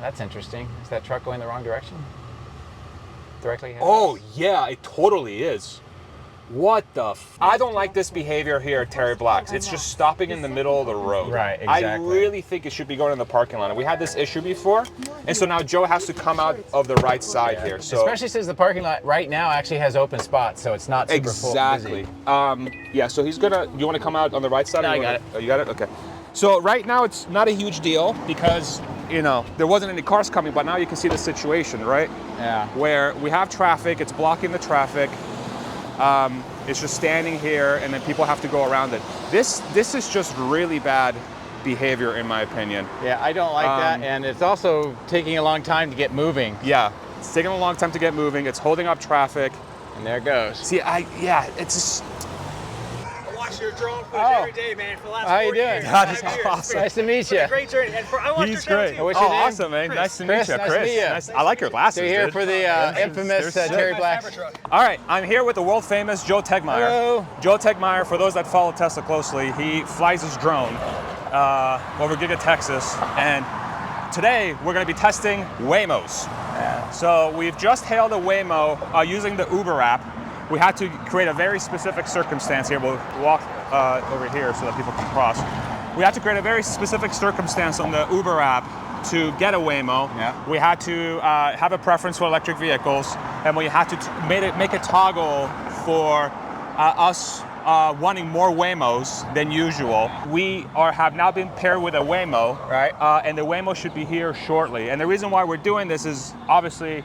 That's interesting. Is that truck going the wrong direction? Directly ahead? Oh, yeah, it totally is. What the I don't like this behavior here at Terry Black's. It's just stopping in the middle of the road. Right, exactly. I really think it should be going in the parking lot. And we had this issue before, and so now Joe has to come out of the right side here. So especially since the parking lot right now actually has open spots, so it's not super full. Exactly. Yeah, so he's gonna, you wanna come out on the right side? No, I got it. Oh, you got it? Okay. So right now it's not a huge deal because, you know, there wasn't any cars coming, but now you can see the situation, right? Yeah. Where we have traffic, it's blocking the traffic. It's just standing here, and then people have to go around it. This is just really bad behavior, in my opinion. Yeah, I don't like that, and it's also taking a long time to get moving. Yeah, it's taking a long time to get moving. It's holding up traffic. And there it goes. See, it's just... I watch your drone footage every day, man, for the last 4 years. How you doing? God, Five years. awesome. Nice to meet you. It's a great journey. And I watched He's your channel great. too. What's your name? Awesome, man. Chris. Nice to meet Chris, you, nice to Chris. meet you. Nice. I like your glasses, So you're here dude. for the infamous they're Terry sick. Black. All right, I'm here with the world famous Joe Tegmeyer. Hello. Joe Tegmeyer, for those that follow Tesla closely, he flies his drone over Giga, Texas, and today we're going to be testing Waymos. Yeah. So we've just hailed a Waymo using the Uber app. We had to create a very specific circumstance here. We'll walk over here so that people can cross. We had to create a very specific circumstance on the Uber app to get a Waymo. Yeah. We had to have a preference for electric vehicles, and we had to make a toggle for us wanting more Waymos than usual. We have now been paired with a Waymo, Right. And the Waymo should be here shortly. And the reason why we're doing this is obviously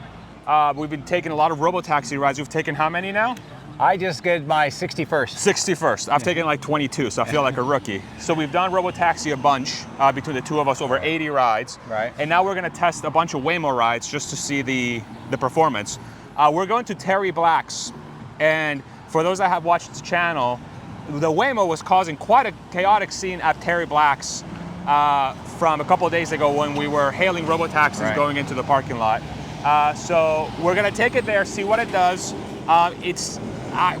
we've been taking a lot of robotaxi rides. We've taken how many now? I just did my 61st. 61st. I've taken like 22, so I feel like a rookie. So we've done robotaxi a bunch between the two of us, over 80 rides. Right. And now we're going to test a bunch of Waymo rides just to see the performance. We're going to Terry Black's, and for those that have watched the channel, the Waymo was causing quite a chaotic scene at Terry Black's from a couple of days ago when we were hailing robotaxis going into the parking lot. So we're going to take it there, see what it does.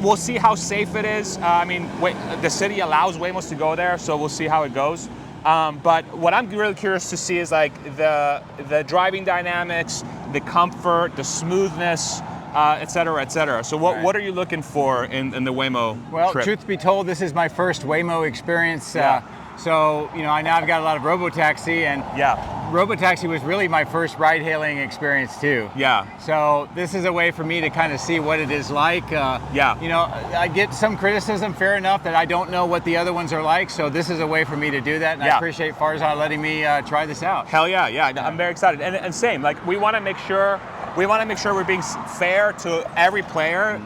We'll see how safe it is. The city allows Waymos to go there, so we'll see how it goes. But what I'm really curious to see is like the driving dynamics, the comfort, the smoothness, et cetera, et cetera. So what are you looking for in the Waymo Well, trip? truth be told, this is my first Waymo experience. Yeah. So, you know, now I've got a lot of robotaxi, and robotaxi was really my first ride-hailing experience too. Yeah. So this is a way for me to kind of see what it is like. You know, I get some criticism, fair enough, that I don't know what the other ones are like. So this is a way for me to do that, and I appreciate Farzad letting me try this out. Hell yeah, I'm very excited. And same, like we want to make sure we're being fair to every player.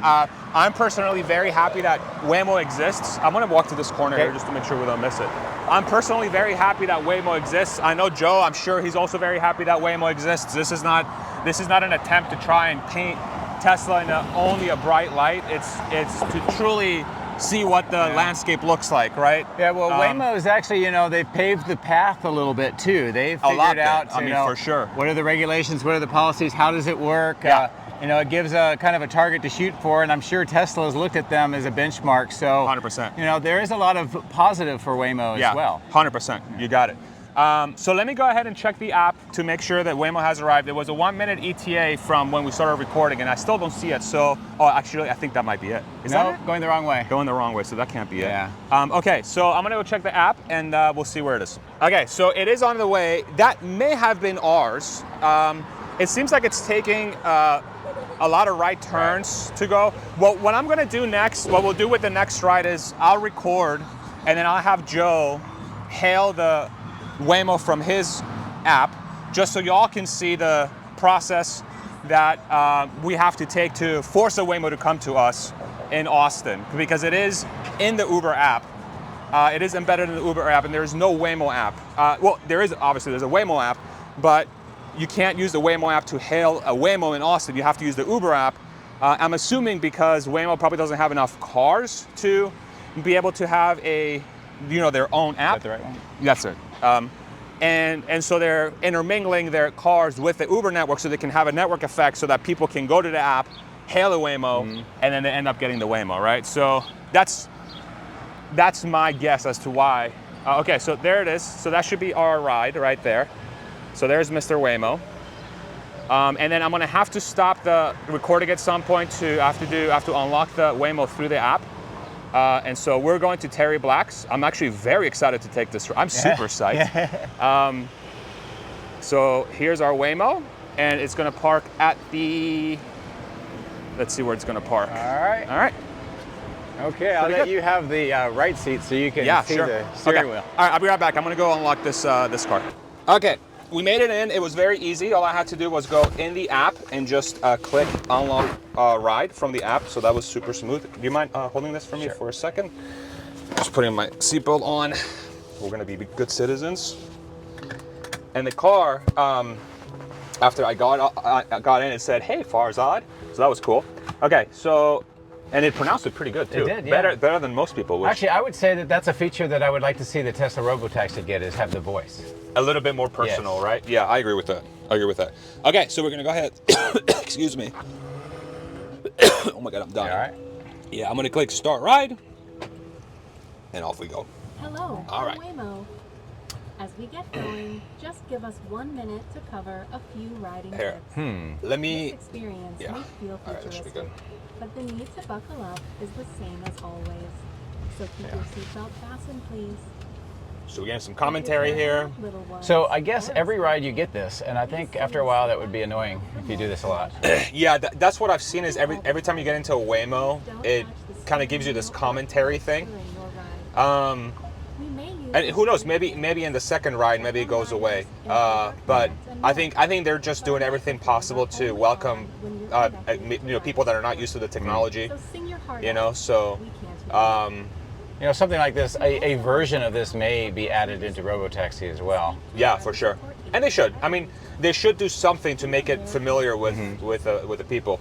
I'm personally very happy that Waymo exists. I'm gonna walk to this corner here just to make sure we don't miss it. I'm personally very happy that Waymo exists. I know Joe, I'm sure he's also very happy that Waymo exists. This is not an attempt to try and paint Tesla in only a bright light. It's to truly see what the landscape looks like, right? Yeah, well, Waymo is actually, you know, they've paved the path a little bit too. They've figured out, for sure. What are the regulations, what are the policies, how does it work? Yeah. You know, it gives a kind of a target to shoot for, and I'm sure Tesla has looked at them as a benchmark. So, 100%. You know, there is a lot of positive for Waymo as well. 100%. You got it. So let me go ahead and check the app to make sure that Waymo has arrived. There was a 1-minute ETA from when we started recording, and I still don't see it. So, actually, I think that might be it. Is that it? Going the wrong way. Going the wrong way, so that can't be it. Yeah. Okay, so I'm gonna go check the app, and we'll see where it is. Okay, so it is on the way. That may have been ours. It seems like it's taking a lot of right turns to go. Well, what I'm gonna do next, what we'll do with the next ride is I'll record, and then I'll have Joe hail the Waymo from his app, just so y'all can see the process that we have to take to force a Waymo to come to us in Austin, because it is in the Uber app. It is embedded in the Uber app, and there is no Waymo app. Well, there's a Waymo app, but you can't use the Waymo app to hail a Waymo in Austin. You have to use the Uber app. I'm assuming because Waymo probably doesn't have enough cars to be able to have their own app. Is that the right one? That's it. And so they're intermingling their cars with the Uber network so they can have a network effect so that people can go to the app, hail a Waymo, and then they end up getting the Waymo, right? So that's my guess as to why. Okay, so there it is. So that should be our ride right there. So there's Mr. Waymo. And then I'm gonna have to stop the recording at some point to have to unlock the Waymo through the app. And so we're going to Terry Black's. I'm actually very excited to take this. I'm super psyched. So here's our Waymo, and it's gonna park at the, let's see where it's gonna park. All right. All right. Okay, I'll let you have the right seat so you can see the steering wheel. All right, I'll be right back. I'm gonna go unlock this this car. Okay, we made it in. It was very easy. All I had to do was go in the app and just click unlock ride from the app. So that was super smooth. Do you mind holding this for me for a second? Just putting my seatbelt on. We're gonna be good citizens. And the car, after I got in, it said, "Hey, Farzad." So that was cool. Okay, so. And it pronounced it pretty good too. It did, yeah. Better than most people would. Actually, I would say that that's a feature that I would like to see the Tesla Robotaxi get, is have the voice. A little bit more personal, right? Yeah, I agree with that. Okay, so we're gonna go ahead. Excuse me. Oh my God, I'm dying. All right. Yeah, I'm gonna click start ride, and off we go. Hello, All right. I'm Waymo. As we get going, just give us 1 minute to cover a few riding Here. tips. Let me. This experience Yeah. may feel All right, that should be futuristic, but the need to buckle up is the same as always. So keep your seatbelt fastened, please. So we're getting some commentary here. Little ones, So I guess or every ride you get this, and I think after a while that would be annoying if you do this a lot. Yeah, that's what I've seen. Is every time you get into a Waymo, it kind of gives you this commentary thing. during your ride. We may use And who knows? Maybe in the second ride, maybe it goes away. But I think they're just doing everything possible to welcome people that are not used to the technology. So sing your heart You know, out. so We can't wait. You know, something like this, a version of this may be added into Robotaxi as well. yeah, for sure. And they should. I mean, they should do something to make it familiar with the people.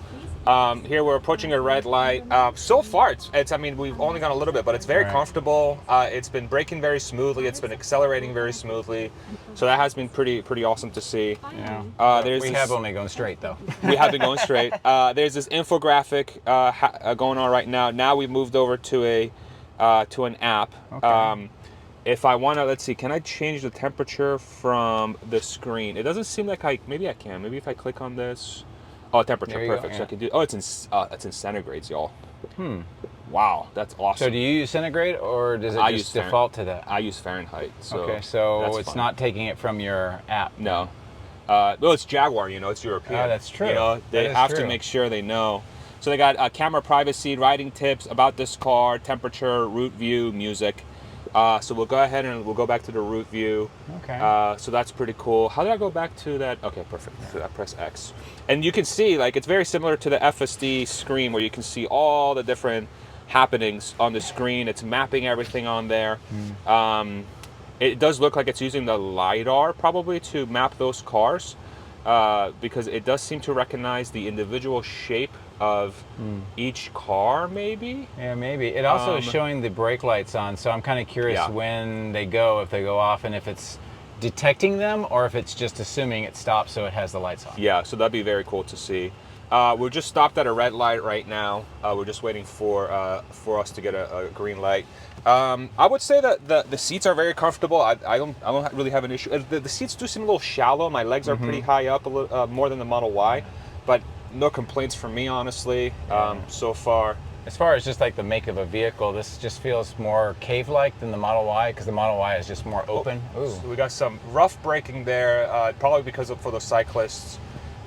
Here we're approaching a red light. So far, it's. I mean, we've only gone a little bit, but it's very comfortable. It's been braking very smoothly. It's been accelerating very smoothly. So that has been pretty awesome to see. Yeah. There's We this- have only gone straight though. We have been going straight. There's this infographic going on right now. Now we've moved over to an app. Okay. If I want to, let's see, can I change the temperature from the screen? It doesn't seem like maybe I can. Maybe if I click on this. Oh, temperature, There you go, perfect. So yeah. I can do. Oh, it's in centigrades, y'all. Wow, that's awesome. So do you use centigrade, or does it I just use default to that? I use Fahrenheit. So Okay, so that's it's fine. not taking it from your app. No. Well, it's Jaguar, it's European. Oh, that's true. You know, they That is have to true. make sure they know. So they got camera privacy, riding tips, about this car, temperature, route view, music. So we'll go ahead and we'll go back to the route view. Okay. So that's pretty cool. How did I go back to that? Okay, perfect. So I press X. And you can see, like, it's very similar to the FSD screen where you can see all the different happenings on the screen. It's mapping everything on there. It does look like it's using the LiDAR probably to map those cars because it does seem to recognize the individual shape of each car, maybe. Yeah, maybe. It also is showing the brake lights on, so I'm kind of curious when they go, if they go off, and if it's detecting them or if it's just assuming it stops so it has the lights on. Yeah, so that'd be very cool to see. We're just stopped at a red light right now. We're just waiting for us to get a green light. I would say that the seats are very comfortable. I don't really have an issue. The seats do seem a little shallow. My legs are pretty high up, a little more than the Model Y, but no complaints from me, honestly, so far. As far as just like the make of a vehicle, this just feels more cave-like than the Model Y, because the Model Y is just more open. Ooh. So we got some rough braking there, probably because for the cyclists.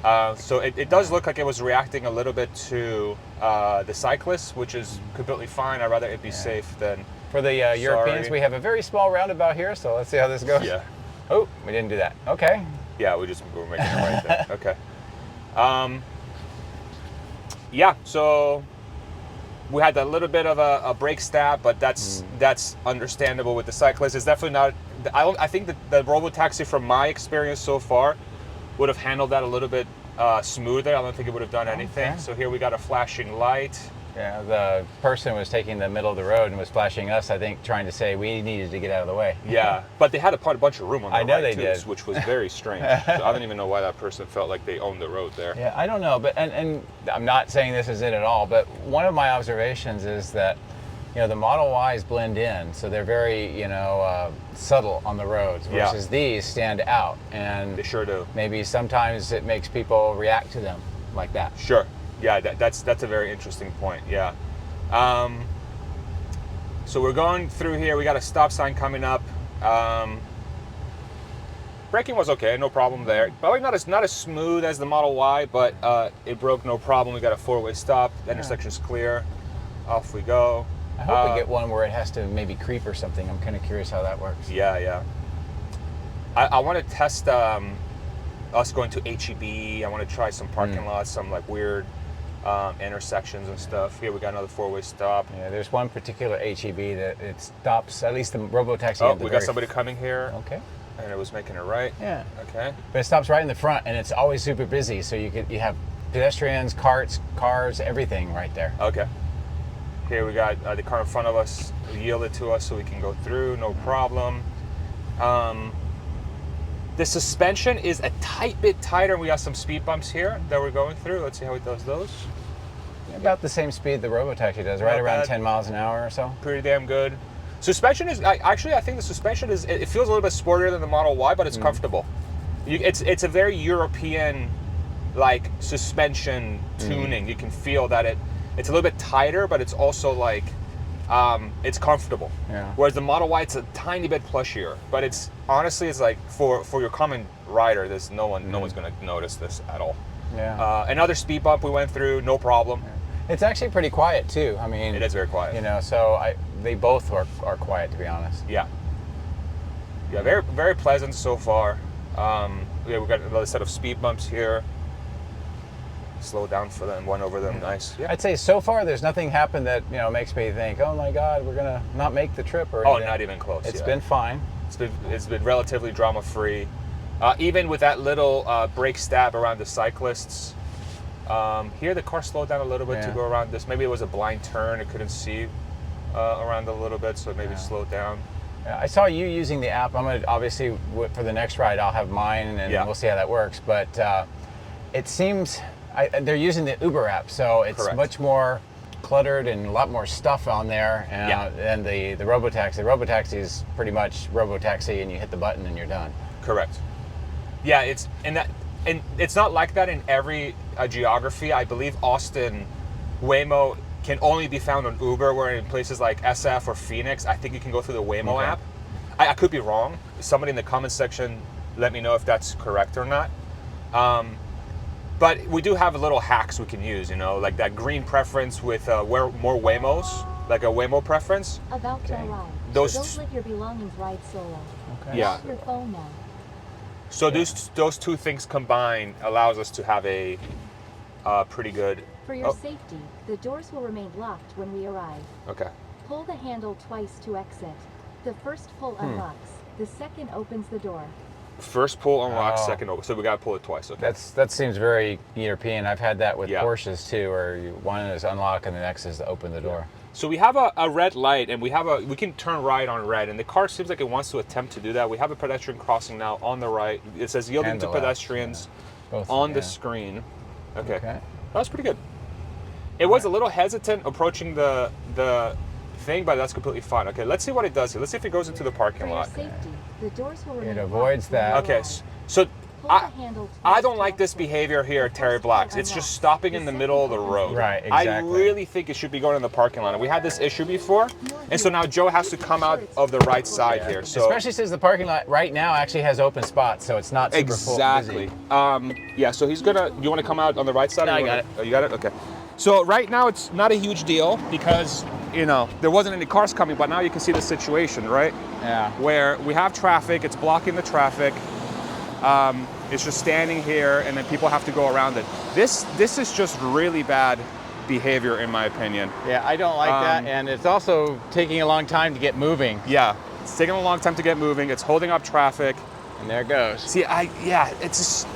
So it does look like it was reacting a little bit to the cyclists, which is completely fine. I'd rather it be safe than. For the Europeans, we have a very small roundabout here, so let's see how this goes. Yeah. Oh, we didn't do that. Okay. Yeah, we're making it right there. Okay. Yeah, so we had a little bit of a brake stab, but that's understandable with the cyclists. It's definitely not. I think that the Robotaxi, from my experience so far, would have handled that a little bit smoother. I don't think it would have done anything. Okay. So here we got a flashing light. Yeah, the person was taking the middle of the road and was flashing us, I think, trying to say we needed to get out of the way. Yeah, but they had a bunch of room on the I know right they too, did. which was very strange. So I don't even know why that person felt like they owned the road there. Yeah, I don't know, but and I'm not saying this is it at all, but one of my observations is that you know, the Model Ys blend in, so they're very, you know, subtle on the roads, versus these stand out. And They sure do. maybe sometimes it makes people react to them like that. Sure. Yeah, that's a very interesting point. Yeah. So we're going through here. We got a stop sign coming up. Braking was okay, no problem there. Probably not as smooth as the Model Y, but it broke no problem. We got a 4-way stop. The intersection's clear. Off we go. I hope we get one where it has to maybe creep or something. I'm kind of curious how that works. Yeah. I want to test us going to HEB. I want to try some parking lots, some like weird intersections and stuff. Here we got another 4-way stop. Yeah, there's one particular HEB that it stops, at least the robo-taxi. Oh, we got somebody coming here. Okay. And it was making a right. Yeah. Okay. But it stops right in the front, and it's always super busy. So you have pedestrians, carts, cars, everything right there. Okay. Here we got the car in front of us yielded to us so we can go through, no problem. The suspension is a tight bit tighter. We got some speed bumps here that we're going through. Let's see how it does those. About the same speed the robo-taxi does, right around 10 miles an hour or so. Pretty damn good. Suspension is, I think the suspension is, it feels a little bit sportier than the Model Y, but it's comfortable. It's a very European, like, suspension tuning. You can feel that it's a little bit tighter, but it's also like, it's comfortable. Yeah. Whereas the Model Y, it's a tiny bit plushier, but it's like for your common rider, no one's gonna notice this at all. Yeah. Another speed bump we went through, no problem. It's actually pretty quiet too. I mean, It is very quiet. You know, so they both are quiet, to be honest. Yeah. Yeah, very, very pleasant so far. We've got another set of speed bumps here. Slow down for them, went over them, nice. Yeah. I'd say so far there's nothing happened that, you know, makes me think, oh my God, we're gonna not make the trip or anything. Oh, not even close. It's been fine. It's been relatively drama free. Even with that little brake stab around the cyclists. Here the car slowed down a little bit to go around this. Maybe it was a blind turn. It couldn't see around a little bit, so maybe slowed down. I saw you using the app. I'm gonna obviously for the next ride I'll have mine, and we'll see how that works. But it seems they're using the Uber app, so it's much more cluttered and a lot more stuff on there than the robotaxi. The robotaxi is pretty much robotaxi, and you hit the button and you're done. Correct. Yeah, it's it's not like that in every geography. I believe Austin, Waymo can only be found on Uber, where in places like SF or Phoenix, I think you can go through the Waymo app. I could be wrong. Somebody in the comments section, let me know if that's correct or not. But we do have little hacks we can use, you know, like that green preference with more Waymos, like a Waymo preference. About to arrive. Those Don't let your belongings ride solo. Okay. Yeah. Off your phone now. So those two things combined allows us to have a pretty good. For your safety, the doors will remain locked when we arrive. Okay. Pull the handle twice to exit. The first pull unlocks. The second opens the door. First pull unlocks, second open. So we gotta pull it twice. Okay. That seems very European. I've had that with Yeah. Porsches too, where one is unlock and the next is to open the door. So we have a red light, and we can turn right on red, and the car seems like it wants to attempt to do that. We have a pedestrian crossing now on the right. It says yielding And to the left, pedestrians Both, on the screen. Okay. Okay. That was pretty good. It was a little hesitant approaching the thing, but that's completely fine. Okay, let's see what it does here. Let's see if it goes into the For parking your lot. safety, the doors will remain It avoids locked when that. we Okay, arrive. so Pull the handle I twice don't to like this exit. behavior here at The Terry first Black's. pull It's just unlocks. stopping in the The middle of the second road. opens the Right, door. I exactly. really think it should be going in the parking lot. And we had this issue before, and so now Joe has to come out of the right side here. So Especially since the parking lot right now actually has open spots, so it's not super full. exactly. Busy. Yeah. So he's gonna. You want to come out on the right side? No, or I you got wanna- Oh, you got it. Okay. So right now it's not a huge deal because there wasn't any cars coming, but now you can see the situation, right? Yeah. Where we have traffic, it's blocking the traffic. It's just standing here, and then people have to go around it. This is just really bad behavior, in my opinion. Yeah, I don't like that, and it's also taking a long time to get moving. Yeah, it's taking a long time to get moving. It's holding up traffic. And there it goes. See, it's just,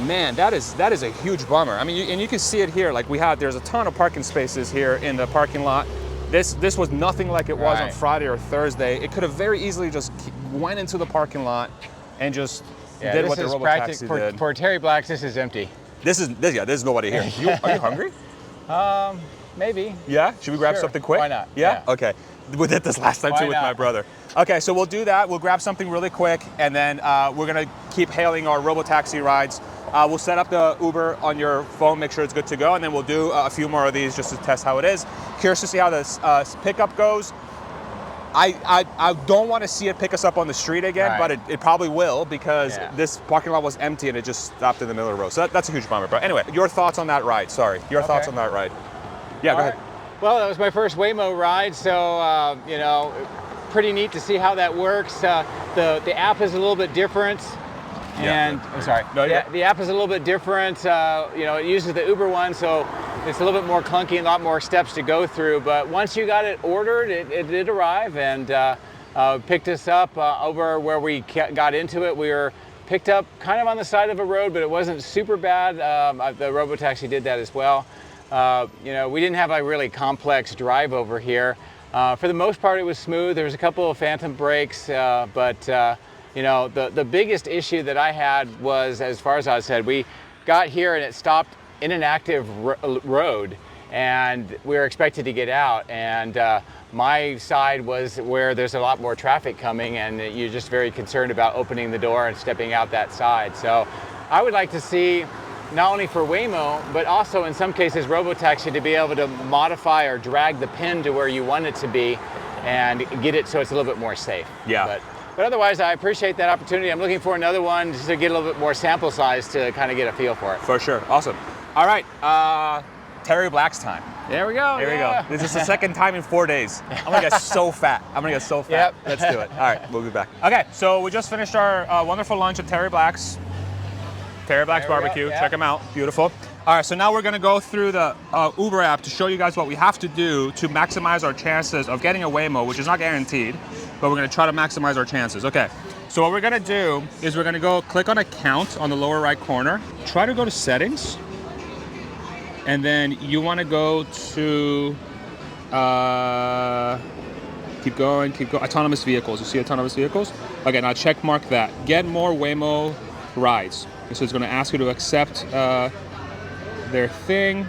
man, that is a huge bummer. I mean, you can see it here. Like there's a ton of parking spaces here in the parking lot. This was nothing like it was on Right. Friday or Thursday. It could have very easily just went into the parking lot and just did what the robotaxi for, did. for Terry Black's, this is empty. There's nobody here. Are you hungry? Maybe. Yeah? Should we grab Sure. something quick? Why not? Yeah? Yeah. Okay. We did this last time Why too with not? my brother. Okay, so we'll do that. We'll grab something really quick, and then we're gonna keep hailing our robotaxi rides. We'll set up the Uber on your phone, make sure it's good to go, and then we'll do a few more of these just to test how it is. Curious to see how this pickup goes. I don't want to see it pick us up on the street again, Right. but it probably will, because Yeah. this parking lot was empty and it just stopped in the middle of the road. So that's a huge bummer. But anyway, your thoughts on that ride? Sorry, your thoughts on that ride? Yeah, go ahead. Well, that was my first Waymo ride, so you know, pretty neat to see how that works. The app is a little bit different, and I'm sorry. No, yeah. The app is a little bit different. You know, it uses the Uber one, so it's a little bit more clunky and a lot more steps to go through. But once you got it ordered, it did arrive and picked us up over where we got into it. We were picked up kind of on the side of a road, but it wasn't super bad. The robotaxi did that as well. You know, we didn't have a really complex drive over here. For the most part, it was smooth. There was a couple of phantom brakes, but you know, the biggest issue that I had was, as far as I said, we got here and it stopped in an active road, and we were expected to get out. And my side was where there's a lot more traffic coming, and you're just very concerned about opening the door and stepping out that side. So I would like to see, not only for Waymo, but also in some cases robotaxi, to be able to modify or drag the pin to where you want it to be and get it so it's a little bit more safe. Yeah. But otherwise, I appreciate that opportunity. I'm looking for another one just to get a little bit more sample size to kind of get a feel for it. For sure. Awesome. All right. Terry Black's time. There we go. Here we go. This is the second time in 4 days. I'm gonna get so fat. Yep. Let's do it. All right, we'll be back. Okay, so we just finished our wonderful lunch at Terry Black's. Terry Black's There we go, Barbecue. yeah. Check them out. Beautiful. All right, so now we're gonna go through the Uber app to show you guys what we have to do to maximize our chances of getting a Waymo, which is not guaranteed, but we're gonna try to maximize our chances. Okay, so what we're gonna do is we're gonna go click on account on the lower right corner, try to go to settings, and then you wanna go to, keep going, autonomous vehicles. You see autonomous vehicles? Okay, now check mark that. Get more Waymo rides. So it's gonna ask you to accept their thing.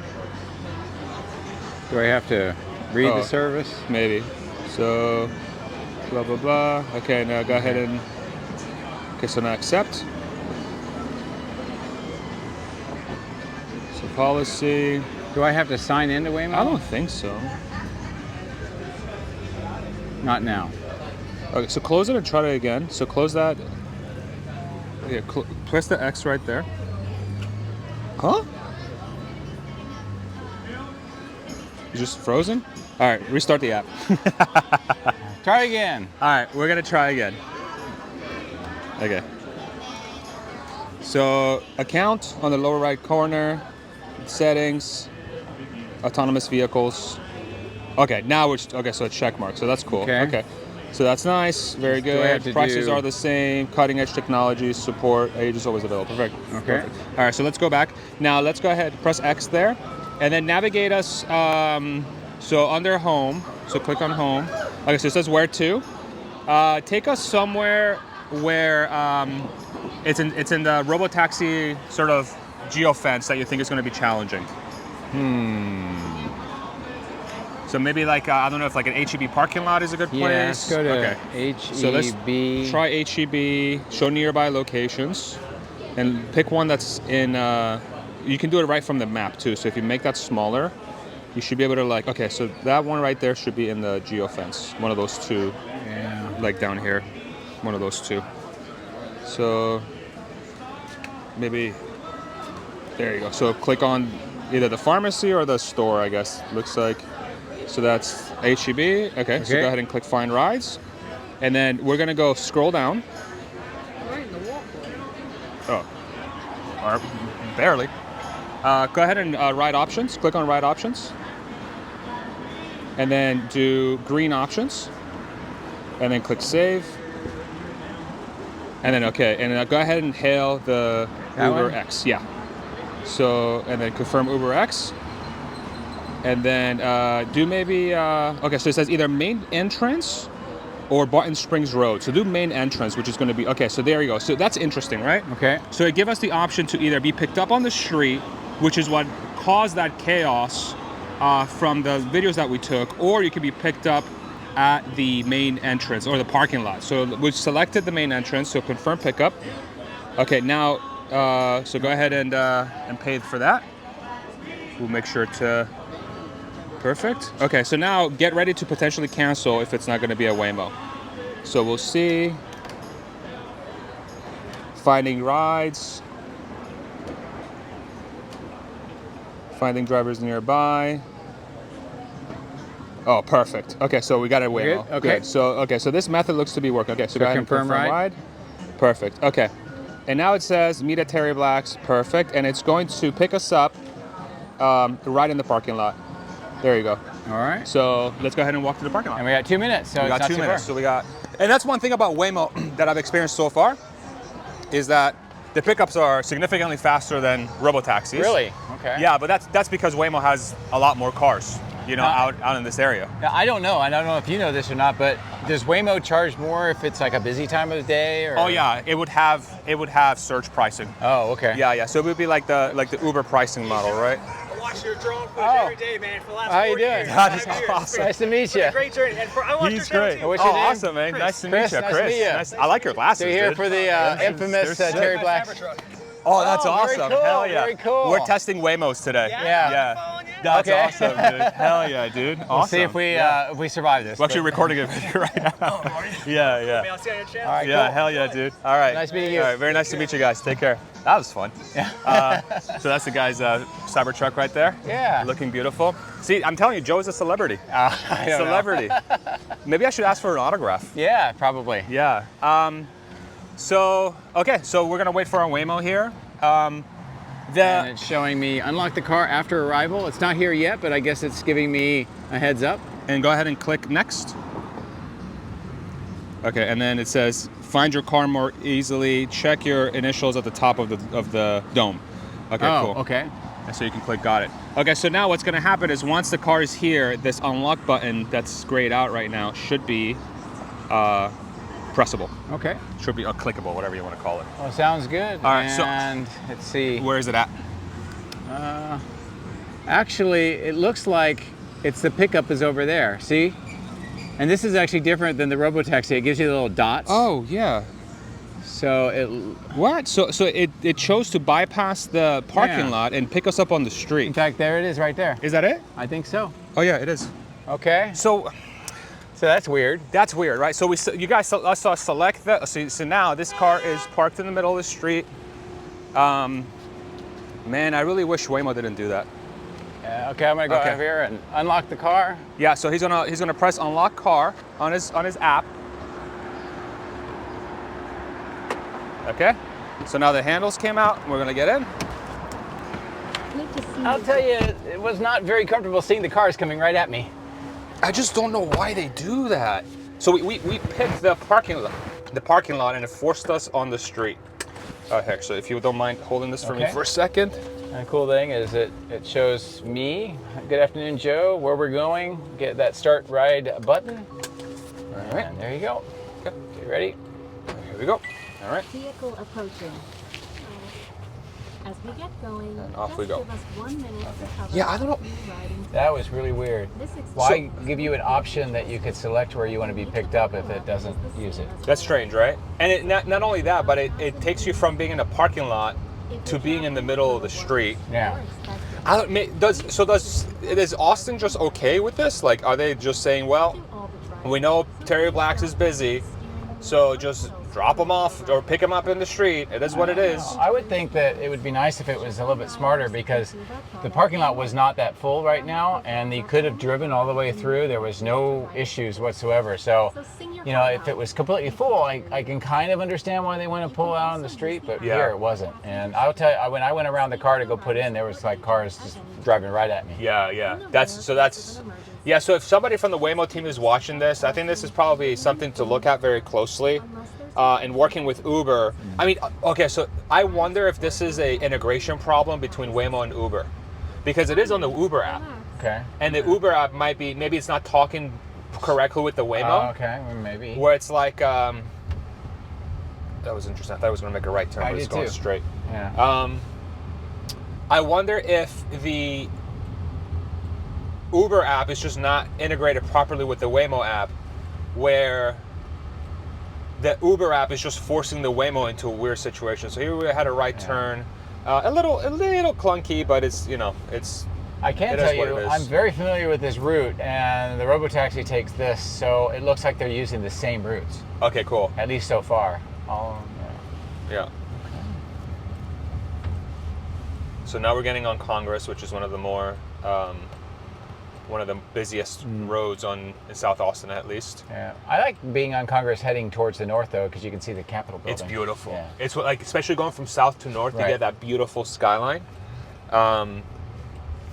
Do I have to read Oh. the service? Maybe. So, blah, blah, blah. Okay, now go ahead and, okay, so now accept. So policy. Do I have to sign into Waymo? I don't think so. Not now. Okay, so close it and try it again. So close that. Yeah, press the X right there. Huh? You just frozen? All right, restart the app. Try again. All right, we're gonna try again. Okay. So account on the lower right corner, settings, autonomous vehicles. Okay, now we're okay. So it's check mark. So that's cool. Okay. So that's nice. Very Do I have good. to Prices do- are the same. Cutting edge technologies, support. Age is always available. Perfect. Okay. Perfect. All right. So let's go back. Now let's go ahead. Press X there, and then navigate us. So under home. So click on home. Okay. So it says where to. Take us somewhere where it's in the robotaxi sort of geofence that you think is going to be challenging. So maybe like, I don't know if like an HEB parking lot is a good place. Yeah, let's go to Okay. HEB. So let's try HEB, show nearby locations, and pick one that's in, you can do it right from the map too. So if you make that smaller, you should be able to like, okay, so that one right there should be in the geofence. One of those two, Yeah. like down here, one of those two. So maybe, there you go. So click on either the pharmacy or the store, I guess, looks like. So that's HEB. Okay, so go ahead and click Find Rides. And then we're going to go scroll down. Oh, or barely. Go ahead and Ride Options. Click on Ride Options. And then do Green Options. And then click Save. And then, okay, and then go ahead and hail the That Uber one? X. Yeah. So, and then confirm Uber X. And then do maybe, okay, so it says either main entrance or Barton Springs Road. So do main entrance, which is going to be, okay, so there you go. So that's interesting, right? Okay. So it gives us the option to either be picked up on the street, which is what caused that chaos from the videos that we took, or you can be picked up at the main entrance or the parking lot. So we've selected the main entrance, so confirm pickup. Okay, now, so go ahead and pay for that. We'll make sure to, perfect. Okay, so now get ready to potentially cancel if it's not gonna be a Waymo. So we'll see. Finding rides. Finding drivers nearby. Oh, perfect. Okay, so we got a Waymo. Okay. Good. So this method looks to be working. Okay, so go ahead and confirm ride. Perfect. Okay. And now it says meet at Terry Black's. Perfect. And it's going to pick us up right in the parking lot. There you go. All right. So let's go ahead and walk to the parking lot. And we got 2 minutes, so we got 2 minutes. So we got, and that's one thing about Waymo that I've experienced so far, is that the pickups are significantly faster than robotaxis. Really? Okay. Yeah, but that's because Waymo has a lot more cars, you know, out in this area. Now, I don't know if you know this or not, but does Waymo charge more if it's like a busy time of the day? Or? Oh yeah, it would have surge pricing. Oh, okay. Yeah. So it would be like the Uber pricing model, right? I watch your drone footage every day, man, for the last How you 4 doing? years. That is 5 years. awesome. Nice to meet It's been you. a great journey. And I watch your He's channel great. too. What's your name? Awesome, man. Nice to meet you, Chris, nice to Chris. meet you. Nice. I like your glasses. So you're here dude. for the infamous they're sick. Terry My Black. Cybertruck. Oh, that's Oh, very awesome. cool, Hell yeah. very cool. We're testing Waymos today. Yeah. Following you. That's Okay. awesome, dude. Hell yeah, dude. Awesome. We'll see if we survive this. We're actually recording a video right now. Yeah. Man, I'll see you on your channel. All right, Yeah, cool. hell yeah, dude. All right. Nice meeting you. All right, very nice to meet you guys. Take care. That was fun. Yeah. So that's the guy's Cybertruck right there. Yeah. Looking beautiful. See, I'm telling you, Joe's a celebrity. I don't know. Celebrity. Maybe I should ask for an autograph. Yeah, probably. Yeah. So we're gonna wait for our Waymo here. And it's showing me unlock the car after arrival. It's not here yet, but I guess it's giving me a heads up. And go ahead and click next. Okay, and then it says find your car more easily. Check your initials at the top of the dome. Okay, cool. Okay. And so you can click got it. Okay, so now what's gonna happen is once the car is here, this unlock button that's grayed out right now should be pressable. Okay. Should be clickable, whatever you want to call it. Well, sounds good. All right, so- and let's see. Where is it at? Actually, it looks like it's the pickup is over there. See? And this is actually different than the robotaxi. It gives you the little dots. Oh yeah. So it. What? So it chose to bypass the parking Yeah. lot and pick us up on the In street. fact, there it is, right there. Is that it? I think so. Oh yeah, it is. Okay. So So that's weird. that's weird, right? So you guys saw select that. So now this car is parked in the middle of the street. Man, I really wish Waymo didn't do that. Okay, I'm gonna go Okay. over here and unlock the car. Yeah, so he's gonna press unlock car on his app. Okay. So now the handles came out. We're gonna get in. Need to see I'll tell you, it was not very comfortable seeing the cars coming right at me. I just don't know why they do that. So we picked the parking lot, and it forced us on the street. Oh heck! So if you don't mind holding this for me Okay. for a second. And the cool thing is it shows me, good afternoon, Joe, where we're going. Get that start ride button. All right. And there you go. Okay. You ready? Here we go. All right. vehicle approaching. As we get going, And off just we go. give us 1 minute to cover Yeah, I don't know. a few riding That was really weird. This extends Why give you an option that you could select where you want to be picked up if it doesn't use it? That's strange, right? And it, not only that, but it takes you from being in a parking lot to being in the middle of the street. Yeah. I don't. Is Austin just okay with this? Like, are they just saying, well, we know Terry Black's is busy, so just drop him off or pick him up in the street. It is what it is. I would think that it would be nice if it was a little bit smarter because the parking lot was not that full right now and you could have driven all the way through. There was no issues whatsoever. So, you know, if it was completely full, I can kind of understand why they want to pull out on the street, but Yeah. here it wasn't. And I'll tell you, when I went around the car to go put in, there was like cars just driving right at me. Yeah. Yeah, so if somebody from the Waymo team is watching this, I think this is probably something to look at very closely. And working with Uber, I mean, okay, so I wonder if this is a integration problem between Waymo and Uber, because it is on the Uber app, Okay. and the Uber app maybe it's not talking correctly with the Waymo, Okay, well, maybe. where it's like, that was interesting. I thought I was going to make a right turn, I but it's did going too. straight. Yeah. I wonder if Uber app is just not integrated properly with the Waymo app, where the Uber app is just forcing the Waymo into a weird situation. So here we had a right turn, a little clunky, but it's I can tell you, I'm very familiar with this route, and the robotaxi takes this, so it looks like they're using the same routes. Okay, cool. At least so far. Yeah. So now we're getting on Congress, which is one of the more, one of the busiest roads in South Austin, at least. Yeah, I like being on Congress heading towards the north, though, because you can see the Capitol building. It's beautiful. Yeah. It's like, especially going from south to north, you get that beautiful skyline.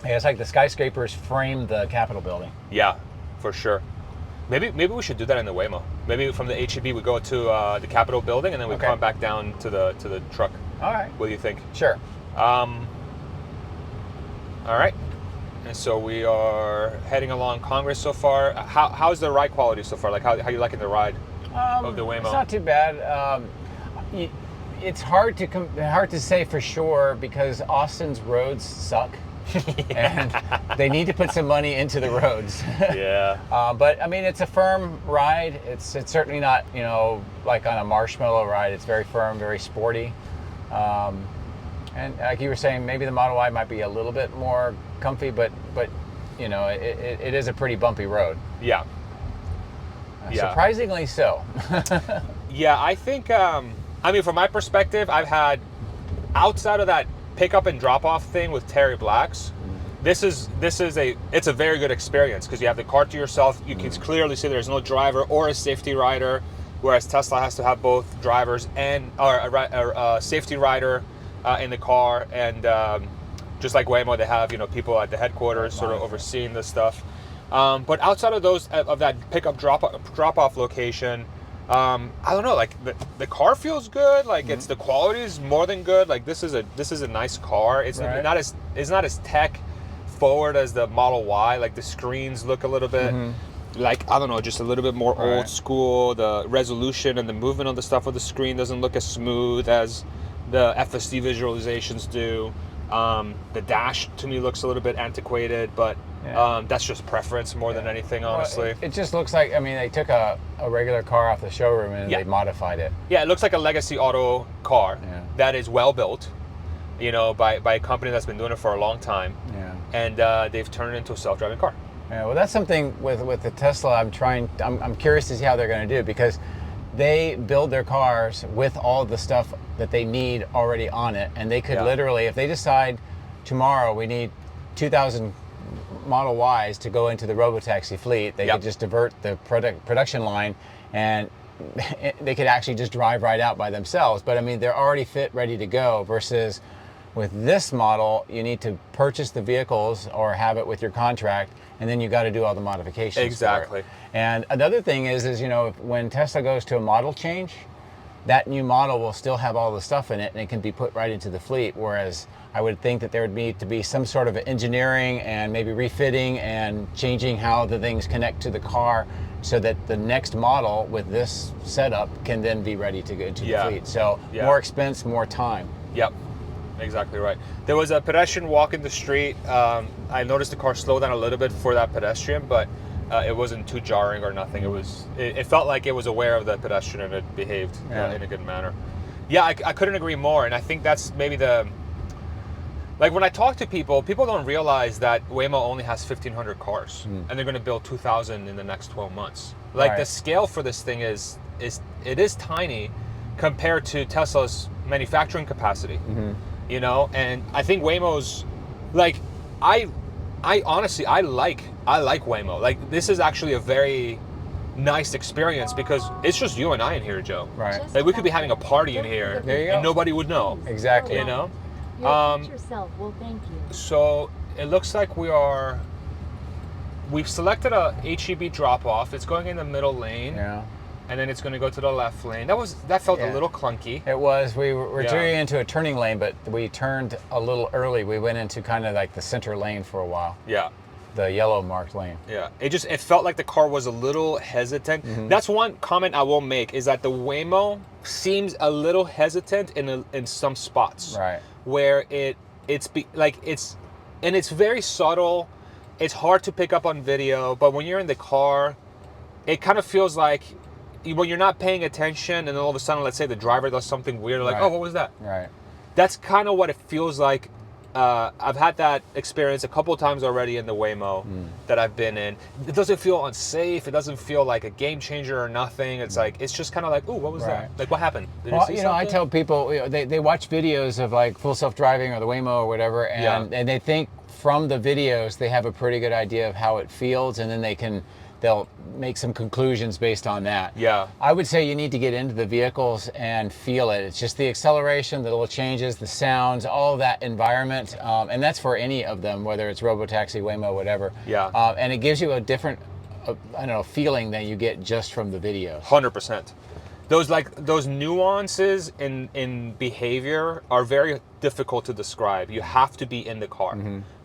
Yeah, it's like the skyscrapers frame the Capitol building. Yeah, for sure. Maybe we should do that in the Waymo. Maybe from the HEB we go to the Capitol building and then we come back down to the truck. All right. What do you think? Sure. All right. And so we are heading along Congress so far. How's the ride quality so far? Like how you liking the ride of the Waymo? It's not too bad. It's hard to say for sure because Austin's roads suck. And they need to put some money into the roads. Yeah. But I mean, it's a firm ride. It's certainly not, like on a marshmallow ride. It's very firm, very sporty. And like you were saying, maybe the Model Y might be a little bit more comfy, but it is a pretty bumpy road. Yeah. Surprisingly so. Yeah, I think, from my perspective, I've had, outside of that pick up and drop off thing with Terry Black's, it's a very good experience because you have the car to yourself. You can clearly see there's no driver or a safety rider, whereas Tesla has to have both drivers and a safety rider in the car, and just like Waymo, they have people at the headquarters sort of overseeing this stuff. But outside of those of that pickup drop off location, I don't know. Like the car feels good. Like it's the quality is more than good. Like this is a nice car. It's not as tech forward as the Model Y. Like the screens look a little bit like, I don't know, just a little bit more old school. The resolution and the movement of the stuff on the screen doesn't look as smooth as the FSD visualizations do. The dash to me looks a little bit antiquated, but that's just preference more than anything, honestly. Well, it just looks like, they took a regular car off the showroom and they modified it. Yeah, it looks like a legacy auto car that is well built, by a company that's been doing it for a long time. Yeah. And they've turned it into a self-driving car. Yeah, well, that's something with the Tesla I'm curious to see how they're going to do, because they build their cars with all the stuff that they need already on it, and they could literally, if they decide tomorrow we need 2,000 Model Ys to go into the robotaxi fleet, they could just divert the production line, and they could actually just drive right out by themselves. But they're already fit, ready to go, versus with this model, you need to purchase the vehicles or have it with your contract, and then you got to do all the modifications. Exactly. And another thing is when Tesla goes to a model change, that new model will still have all the stuff in it, and it can be put right into the fleet. Whereas I would think that there would need to be some sort of engineering and maybe refitting and changing how the things connect to the car, so that the next model with this setup can then be ready to go into the fleet. So more expense, more time. Yep. Exactly right. There was a pedestrian walking the street. I noticed the car slow down a little bit for that pedestrian, but it wasn't too jarring or nothing. It felt like it was aware of the pedestrian and it behaved in a good manner. Yeah, I couldn't agree more. And I think that's maybe like when I talk to people don't realize that Waymo only has 1,500 cars and they're going to build 2,000 in the next 12 months. Like the scale for this thing is tiny compared to Tesla's manufacturing capacity. And I think Waymo's, like, I honestly, I like Waymo. Like, this is actually a very nice experience because it's just you and I in here, Joe. Right. Like, we could be having a party in here and nobody would know. Exactly. You'll teach yourself. Well, thank you. So it looks like we've selected a HEB drop off. It's going in the middle lane. Yeah. And then it's going to go to the left lane. That felt a little clunky. It was. We were turning into a turning lane, but we turned a little early. We went into kind of like the center lane for a while. Yeah. The yellow marked lane. Yeah. It felt like the car was a little hesitant. That's one comment I will make, is that the Waymo seems a little hesitant in some spots. Right. Where it's very subtle. it's hard to pick up on video, but when you're in the car, it kind of feels like when you're not paying attention and then all of a sudden, let's say the driver does something weird, like, Right. oh, what was that? Right. That's kind of what it feels like. I've had that experience a couple of times already in the Waymo that I've been in. It doesn't feel unsafe. It doesn't feel like a game changer or nothing. It's like, it's just kind of like, ooh, what was that? Like, what happened? Did you see You know, I something? tell people, you know, they watch videos of like full self-driving or the Waymo or whatever, and they think from the videos they have a pretty good idea of how it feels, and then they'll make some conclusions based on that. Yeah. I would say you need to get into the vehicles and feel it. It's just the acceleration, the little changes, the sounds, all of that environment, and that's for any of them, whether it's robotaxi, Waymo, whatever. Yeah. And it gives you a different, I don't know, feeling than you get just from the videos. 100%. Those nuances in behavior are very difficult to describe. You have to be in the car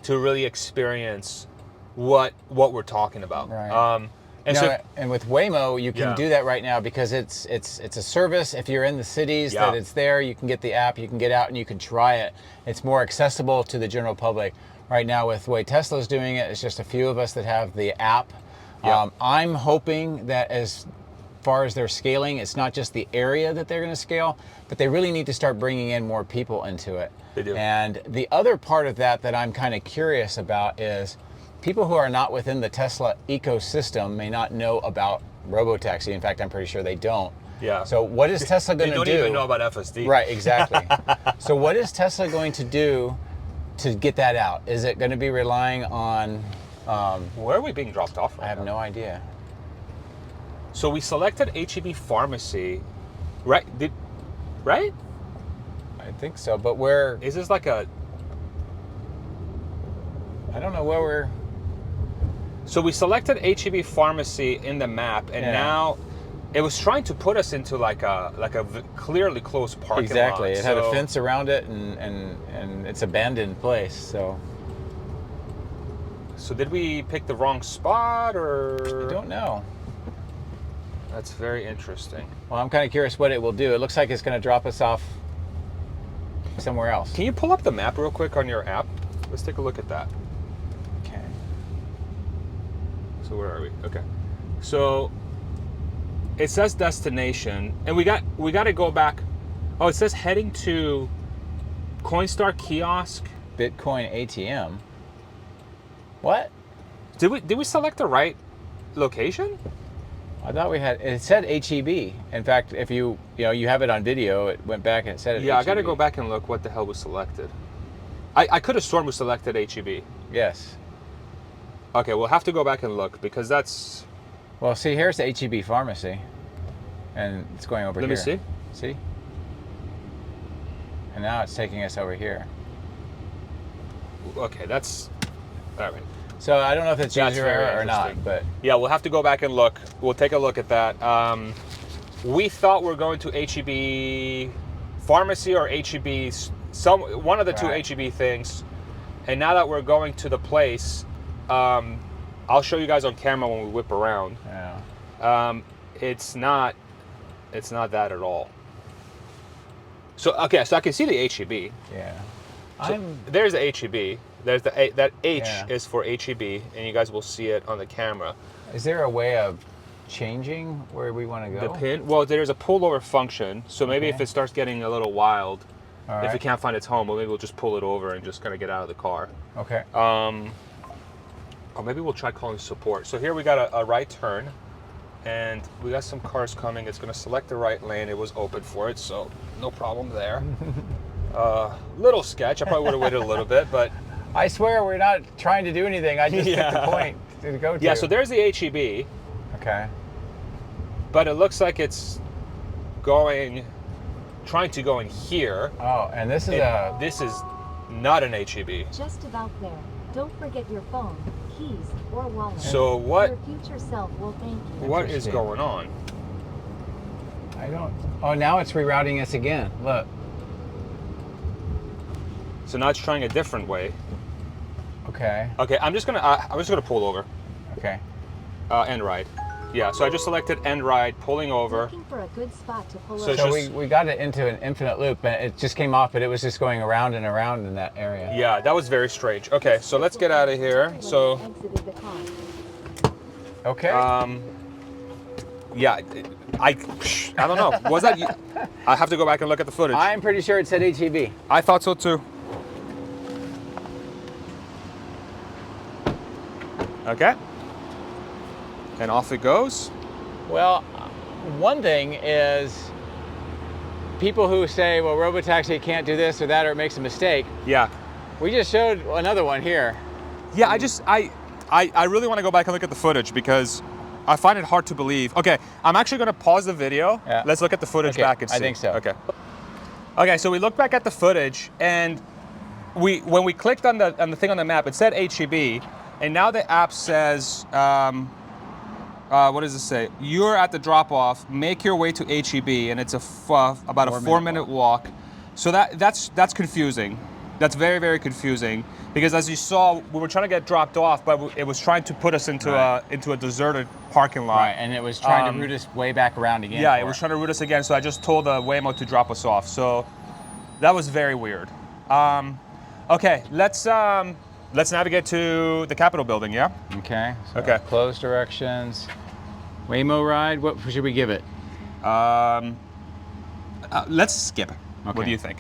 to really experience what we're talking about. Right. And with Waymo, you can do that right now because it's a service. If you're in the cities, that it's there. You can get the app, you can get out and you can try it. It's more accessible to the general public. Right now, with the way Tesla's doing it, it's just a few of us that have the app. I'm hoping that as far as their scaling, it's not just the area that they're going to scale, but they really need to start bringing in more people into it. They do. And the other part of that I'm kind of curious about is people who are not within the Tesla ecosystem may not know about robotaxi. In fact, I'm pretty sure they don't. Yeah. So what is Tesla going to do? They don't even know about FSD. Right, exactly. So what is Tesla going to do to get that out? Is it going to be relying on... Where are we being dropped off right I have now? no idea. So we selected HEB Pharmacy, right? Right? I think so, but where... Is this like a... I don't know where we're... So we selected HEB Pharmacy in the map, and now it was trying to put us into like a clearly closed parking lot. Exactly. It had a fence around it, and it's abandoned place. So did we pick the wrong spot, or I don't know. That's very interesting. Well, I'm kind of curious what it will do. It looks like it's going to drop us off somewhere else. Can you pull up the map real quick on your app? Let's take a look at that. Okay. So where are we? Okay. So it says destination, and we got to go back. Oh, it says heading to Coinstar kiosk. Bitcoin ATM. What? Did we select the right location? I thought we had. It said HEB. In fact, if you have it on video, it went back and it said it. Yeah, HEB. I got to go back and look what the hell was selected. I could have sworn we selected HEB. Yes. Okay, we'll have to go back and look because that's... Well, see, here's the HEB pharmacy. And it's going over here. Let me see. See? And now it's taking us over here. Okay, that's... All right. So I don't know if it's That's user very error or not, interesting. but... Yeah, we'll have to go back and look. We'll take a look at that. We thought we were going to HEB Pharmacy or HEB... one of the two HEB things. And now that we're going to the place... I'll show you guys on camera when we whip around. Yeah. It's not that at all. So okay, so I can see the HEB. Yeah. So there's the HEB. There's the that H Yeah. is for HEB, and you guys will see it on the camera. Is there a way of changing where we want to go? The pin. Well, there's a pullover function. So maybe if it starts getting a little wild, if it can't find its home, well, maybe we'll just pull it over and just kind of get out of the car. Okay. Or maybe we'll try calling support. So here we got a right turn, and we got some cars coming. It's going to select the right lane. It was open for it, so no problem there. Little sketch. I probably would have waited a little bit, but... I swear we're not trying to do anything. I just picked the point to go to. Yeah, so there's the HEB. Okay. But it looks like it's trying to go in here. Oh, and this is This is not an HEB. Just about there. Don't forget your phone, keys, or wallet. So what? Your future self will thank you. What is going on? I don't... Oh, now it's rerouting us again. Look. So now it's trying a different way. Okay. Okay, I'm just gonna pull over. Okay. And ride. Yeah, so I just selected end right, pulling over. Looking for a good spot to pull So over. So just- we got it into an infinite loop, and it just came off, but it was just going around and around in that area. Yeah, that was very strange. Okay, so let's get out of here. So, Exited the car. Okay. yeah, I don't know. Was that you? I have to go back and look at the footage. I'm pretty sure it said HEB. I thought so too. Okay. And off it goes. Well, one thing is people who say, well, Robotaxi can't do this or that, or it makes a mistake. Yeah. We just showed another one here. Yeah, I really want to go back and look at the footage because I find it hard to believe. Okay, I'm actually going to pause the video. Yeah. Let's look at the footage Okay, back and see. I think so. Okay. Okay, so we look back at the footage, and when we clicked on the thing on the map, it said HEB, and now the app says, what does it say? You're at the drop-off. Make your way to HEB, and it's about a 4-minute walk. So that's confusing. That's very, very confusing because, as you saw, we were trying to get dropped off, but it was trying to put us into a deserted parking lot. Right, and it was trying to route us way back around again. Yeah, it was trying to route us again. So I just told the Waymo to drop us off. So that was very weird. Okay, let's navigate to the Capitol building. Yeah. Okay. So Okay. Close directions. Waymo ride. What should we give it? Let's skip. What Okay. do you think?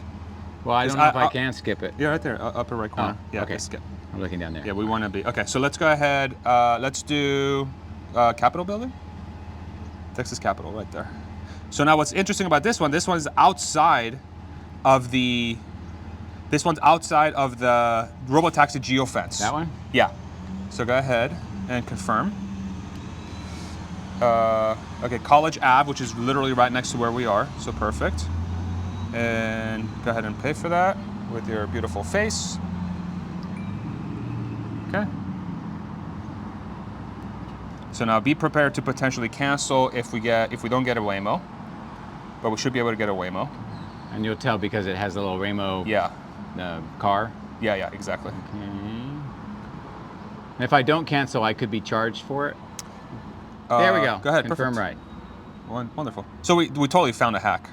Well, I don't know if I can skip it. Yeah, right there, upper right corner. Oh, Yeah, okay. let's skip. I'm looking down there. Yeah, we want to be. Okay, so let's go ahead. Let's do Capitol building. Texas Capitol right there. So now what's interesting about this one's outside of the Robotaxi geofence. That one? Yeah. So go ahead and confirm. Okay, College Ave, which is literally right next to where we are. So perfect. And go ahead and pay for that with your beautiful face. Okay. So now be prepared to potentially cancel if we don't get a Waymo, but we should be able to get a Waymo. And you'll tell because it has the little Waymo Yeah. car. Yeah, exactly. And if I don't cancel, I could be charged for it. There we go. Go ahead. Confirm perfect. right. Wonderful. So we totally found a hack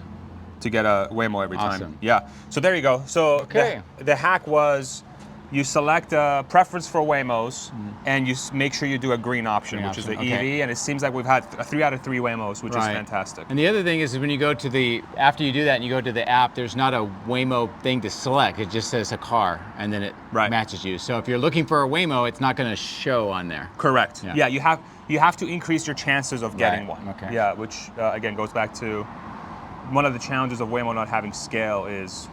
to get a Waymo every time. Awesome. Yeah. So there you go. So Okay. the hack was you select a preference for Waymos and you make sure you do a green option, which is the okay. EV. And it seems like we've had 3 out of 3 Waymos, which is Right. fantastic. And the other thing is when you go to after you do that and you go to the app, there's not a Waymo thing to select. It just says a car and then it Right. matches you. So if you're looking for a Waymo, it's not going to show on there. Correct. Yeah. Yeah, you have to increase your chances of getting Right, one. okay. Yeah, which again goes back to one of the challenges of Waymo not having scale is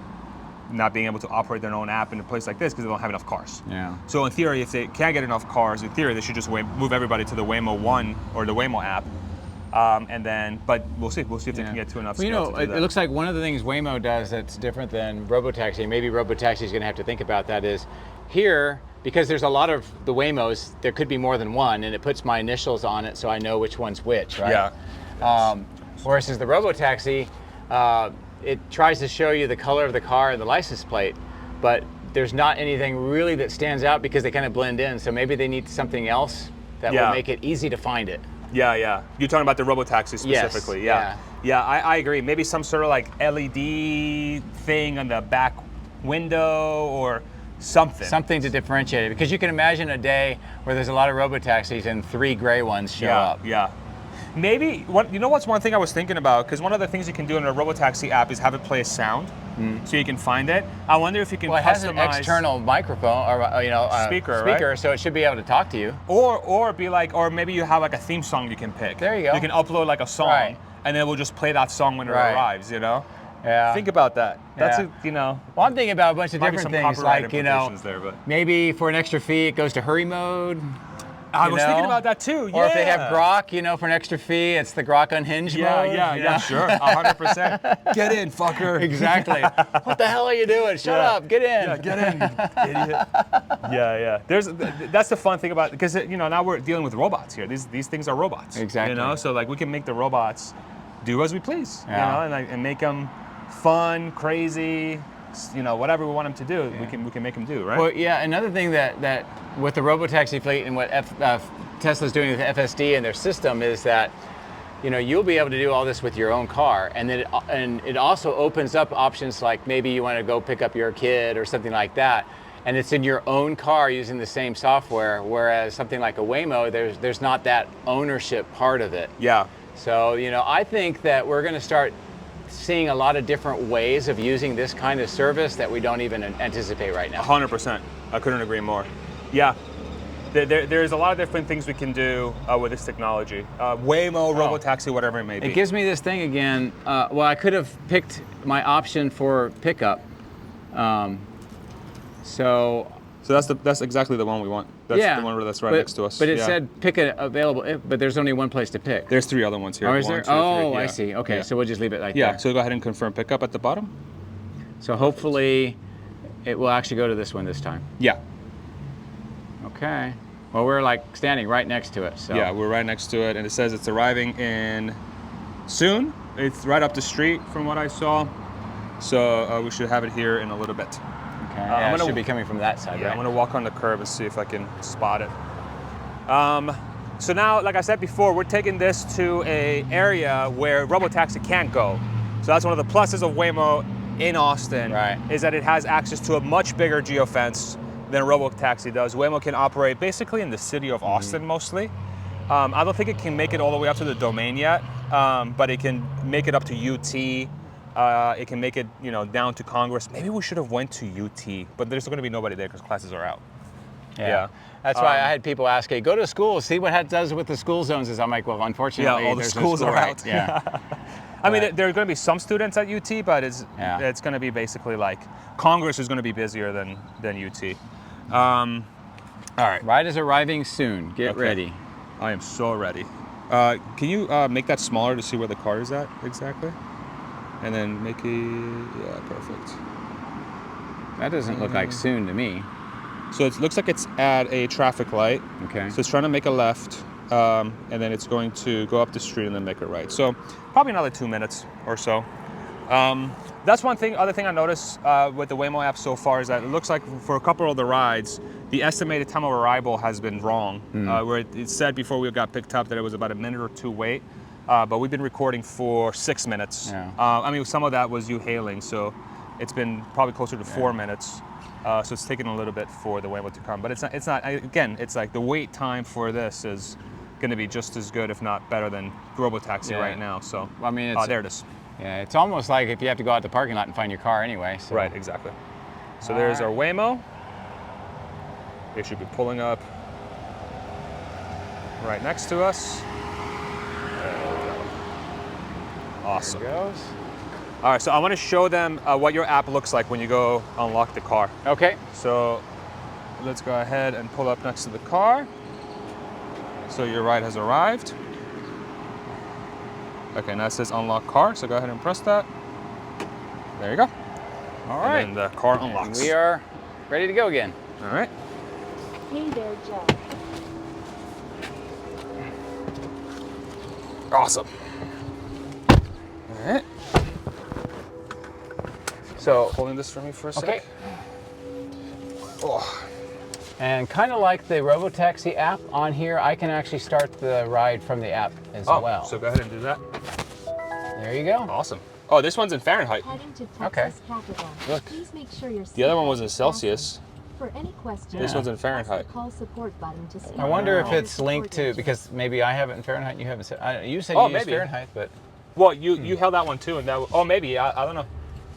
not being able to operate their own app in a place like this because they don't have enough cars. Yeah. So in theory, if they can't get enough cars, in theory they should just move everybody to the Waymo One or the Waymo app, and then. But we'll see. We'll see if they can get to enough. Well, scale to do it that. looks like one of the things Waymo does that's different than Robotaxi, maybe Robotaxi is going to have to think about that, is here, because there's a lot of the Waymos, there could be more than one, and it puts my initials on it so I know which one's which, right? Yeah. Whereas the Robotaxi, it tries to show you the color of the car and the license plate, but there's not anything really that stands out because they kind of blend in. So maybe they need something else that will make it easy to find it. Yeah. You're talking about the Robotaxi specifically. Yes, Yeah, I agree. Maybe some sort of like LED thing on the back window or something. Something to differentiate it, because you can imagine a day where there's a lot of Robotaxis and 3 gray ones show up. Yeah. Maybe, what's one thing I was thinking about? Because one of the things you can do in a Robotaxi app is have it play a sound, so you can find it. I wonder if you can Well, it has an customize external microphone or speaker, right? so it should be able to talk to you. or be like, or maybe you have like a theme song you can pick. There you go. You can upload like a song, Right. and then we'll just play that song when it Right. arrives. Yeah. Think about that. That's Yeah. Well, I'm thinking about a bunch of might be different some things, copyright like implications there, but maybe for an extra fee it goes to hurry mode. I you was thinking know? about that too. Or if they have yeah. Grok, for an extra fee, it's the Grok unhinged mode. Yeah, sure, 100%. Get in, fucker. Exactly. What the hell are you doing? Shut up, get in. Yeah, get in, idiot. Yeah. That's the fun thing about, because now we're dealing with robots here. These things are robots. Exactly. So like we can make the robots do as we please. Yeah. And make them fun, crazy, whatever we want him to do, we can make him do, right? Well, yeah. Another thing that with the robotaxi fleet and what Tesla's doing with FSD and their system is that, you'll be able to do all this with your own car, and then it also opens up options like maybe you want to go pick up your kid or something like that, and it's in your own car using the same software. Whereas something like a Waymo, there's not that ownership part of it. Yeah. So I think that we're going to start seeing a lot of different ways of using this kind of service that we don't even anticipate right now. 100%. I couldn't agree more. Yeah. There's a lot of different things we can do with this technology. Waymo, robotaxi, whatever it may be. It gives me this thing again. I could have picked my option for pickup. So that's exactly the one we want. That's the one that's right next to us. But it said pick it available, but there's only one place to pick. There's 3 other ones here. Oh, is there? 1, 2, 3. Yeah. I see. Okay, Yeah. so we'll just leave it like Yeah, that. so go ahead and confirm pickup at the bottom. So hopefully it will actually go to this one this time. Yeah. Okay. Well, we're like standing right next to it. So. Yeah, we're right next to it, and it says it's arriving in soon. It's right up the street from what I saw. So we should have it here in a little bit. Okay. Yeah, it should be coming from that side, Yeah, right? I'm gonna walk on the curb and see if I can spot it. So now, like I said before, we're taking this to an area where robotaxi can't go. So that's one of the pluses of Waymo in Austin, Right. is that it has access to a much bigger geofence than robotaxi does. Waymo can operate basically in the city of Austin mostly. I don't think it can make it all the way up to the domain yet, but it can make it up to UT. It can make it, down to Congress. Maybe we should have went to UT, but there's going to be nobody there because classes are out. Yeah. That's why I had people ask, hey, go to school, see what it does with the school zones. I'm like, well, unfortunately, all the there's no schools school are right. out. Yeah. I mean, there are going to be some students at UT, but it's going to be basically like Congress is going to be busier than UT. All right. Ride is arriving soon. Get ready. I am so ready. Can you make that smaller to see where the car is at exactly? And then make it, perfect. That doesn't look like soon to me. So it looks like it's at a traffic light. Okay. So it's trying to make a left, and then it's going to go up the street and then make a right. So probably another 2 minutes or so. That's one thing. Other thing I noticed with the Waymo app so far is that it looks like for a couple of the rides, the estimated time of arrival has been wrong. Where it said before we got picked up that it was about a minute or 2 wait, but we've been recording for 6 minutes. Yeah. I mean, some of that was you hailing, so it's been probably closer to 4 minutes. So it's taken a little bit for the Waymo to come, but it's not. Again, it's like the wait time for this is going to be just as good, if not better, than robotaxi right now. So I mean, it's, there it is. Yeah, it's almost like if you have to go out the parking lot and find your car anyway. So. Right, exactly. So there's our Waymo. They should be pulling up right next to us. There we go. Awesome. There it goes. All right, so I want to show them what your app looks like when you go unlock the car. Okay. So let's go ahead and pull up next to the car. So your ride has arrived. Okay, now it says unlock car, so go ahead and press that. There you go. All right. And then the car unlocks. And we are ready to go again. All right. Hey there, Joe. Awesome. All right. So, Holding this for me for a sec. okay. Oh. And kind of like the robotaxi app on here, I can actually start the ride from the app as well. So go ahead and do that. There you go. Awesome. Oh, this one's in Fahrenheit. Heading to Texas Okay. capital. Look. Please make sure your The other one was seatbelt in is Celsius. fastened. For any questions, This one's in press Fahrenheit. the call support button to speak I wonder to if our it's linked to, support because maybe I have it in Fahrenheit and you haven't said, you said Oh, you used maybe. Fahrenheit, but Well, you held that one too, and that. Oh, maybe I don't know.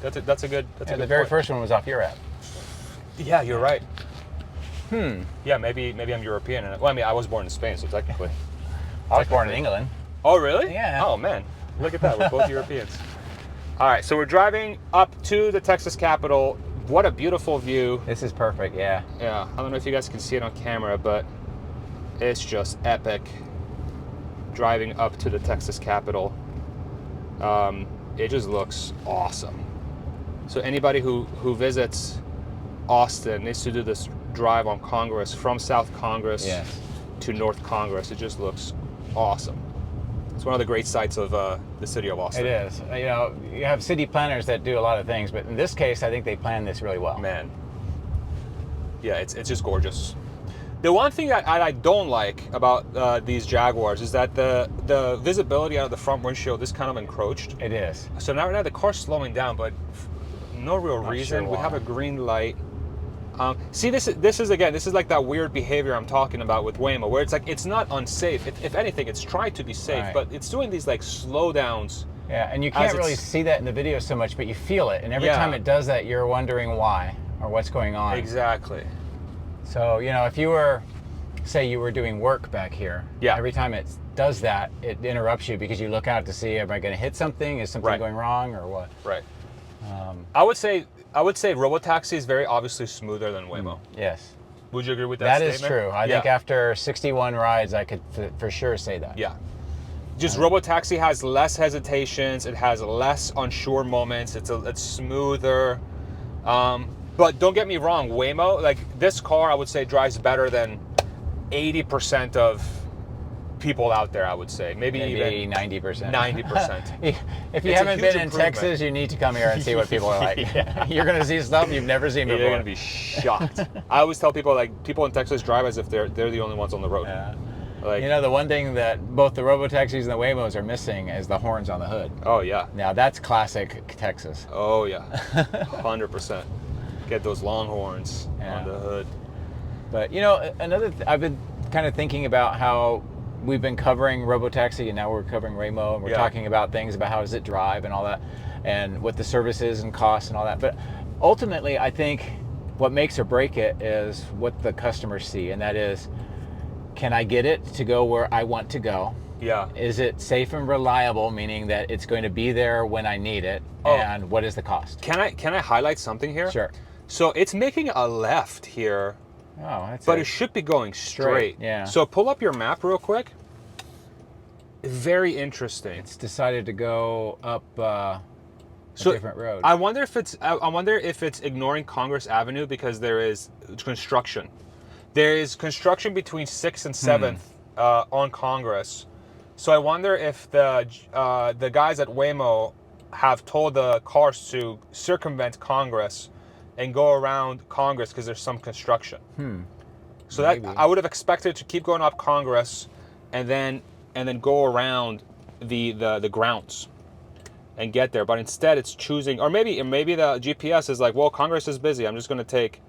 That's a good. That's a the good very point. first one was off your app. Yeah, you're right. Yeah, maybe I'm European. Well, I mean, I was born in Spain, so technically. I was born in England. Oh, really? Yeah. Oh man, look at that. We're both Europeans. All right, so we're driving up to the Texas Capitol. What a beautiful view. This is perfect, yeah. Yeah, I don't know if you guys can see it on camera, but it's just epic driving up to the Texas Capitol. It just looks awesome. So anybody who visits Austin needs to do this drive on Congress from South Congress Yes. to North Congress. It just looks awesome. It's one of the great sites of the city of Austin. It is. You know, you have city planners that do a lot of things, but in this case, I think they planned this really well. Man. Yeah, it's just gorgeous. The one thing that I don't like about these Jaguars is that the visibility out of the front windshield is kind of encroached. It is. So now the car's slowing down, but no real reason. Sure we why. have a green light. See, this is like that weird behavior I'm talking about with Waymo, where it's like it's not unsafe. If anything, it's tried to be safe, Right. but it's doing these like slowdowns. Yeah, and you can't As really it's- see that in the video so much, but you feel it. And every Yeah. time it does that, you're wondering why or what's going on. Exactly. So, you know, if you were, say you were doing work back here, Yeah. every time it does that, it interrupts you because you look out to see, am I going to hit something? Is something Right. going wrong or what? Right. I would say Robotaxi is very obviously smoother than Waymo. Yes. Would you agree with that That is statement? true. I think after 61 rides, I could for sure say that. Yeah. Just Robotaxi has less hesitations. It has less unsure moments. It's smoother. But don't get me wrong, Waymo, like this car, I would say drives better than 80% of people out there. I would say maybe even 90%. 90%. If you It's a haven't huge been in improvement. Texas, you need to come here and see what people are like. You're going to see stuff you've never seen before. You're gonna be shocked. I always tell people like people in Texas drive as if they're the only ones on the road. Yeah. Like, You know, the one thing that both the Robotaxis and the Waymos are missing is the horns on the hood. oh yeah, Now, that's classic Texas. oh yeah, 100%. Get those longhorns Yeah. on the hood. But, you know, I've been kind of thinking about how we've been covering Robotaxi and now we're covering Waymo and we're Yeah. talking about things about how does it drive and all that and what the service is and costs and all that. But ultimately, I think what makes or break it is what the customers see, and that is, can I get it to go where I want to go? Yeah. Is it safe and reliable, meaning that it's going to be there when I need it? Oh. And what is the cost? Can I highlight something here? Sure. So it's making a left here, Oh, that's but it should be going straight. yeah. So pull up your map real quick. Very interesting. It's decided to go up a different road. I wonder if it's ignoring Congress Avenue because there is construction. There is construction between 6th and 7th on Congress. So I wonder if the guys at Waymo have told the cars to circumvent Congress and go around Congress because there's some construction. So Maybe. that I would have expected to keep going up Congress and then go around the grounds and get there. But instead it's choosing, or maybe the GPS is like, well, Congress is busy. I'm just going to take,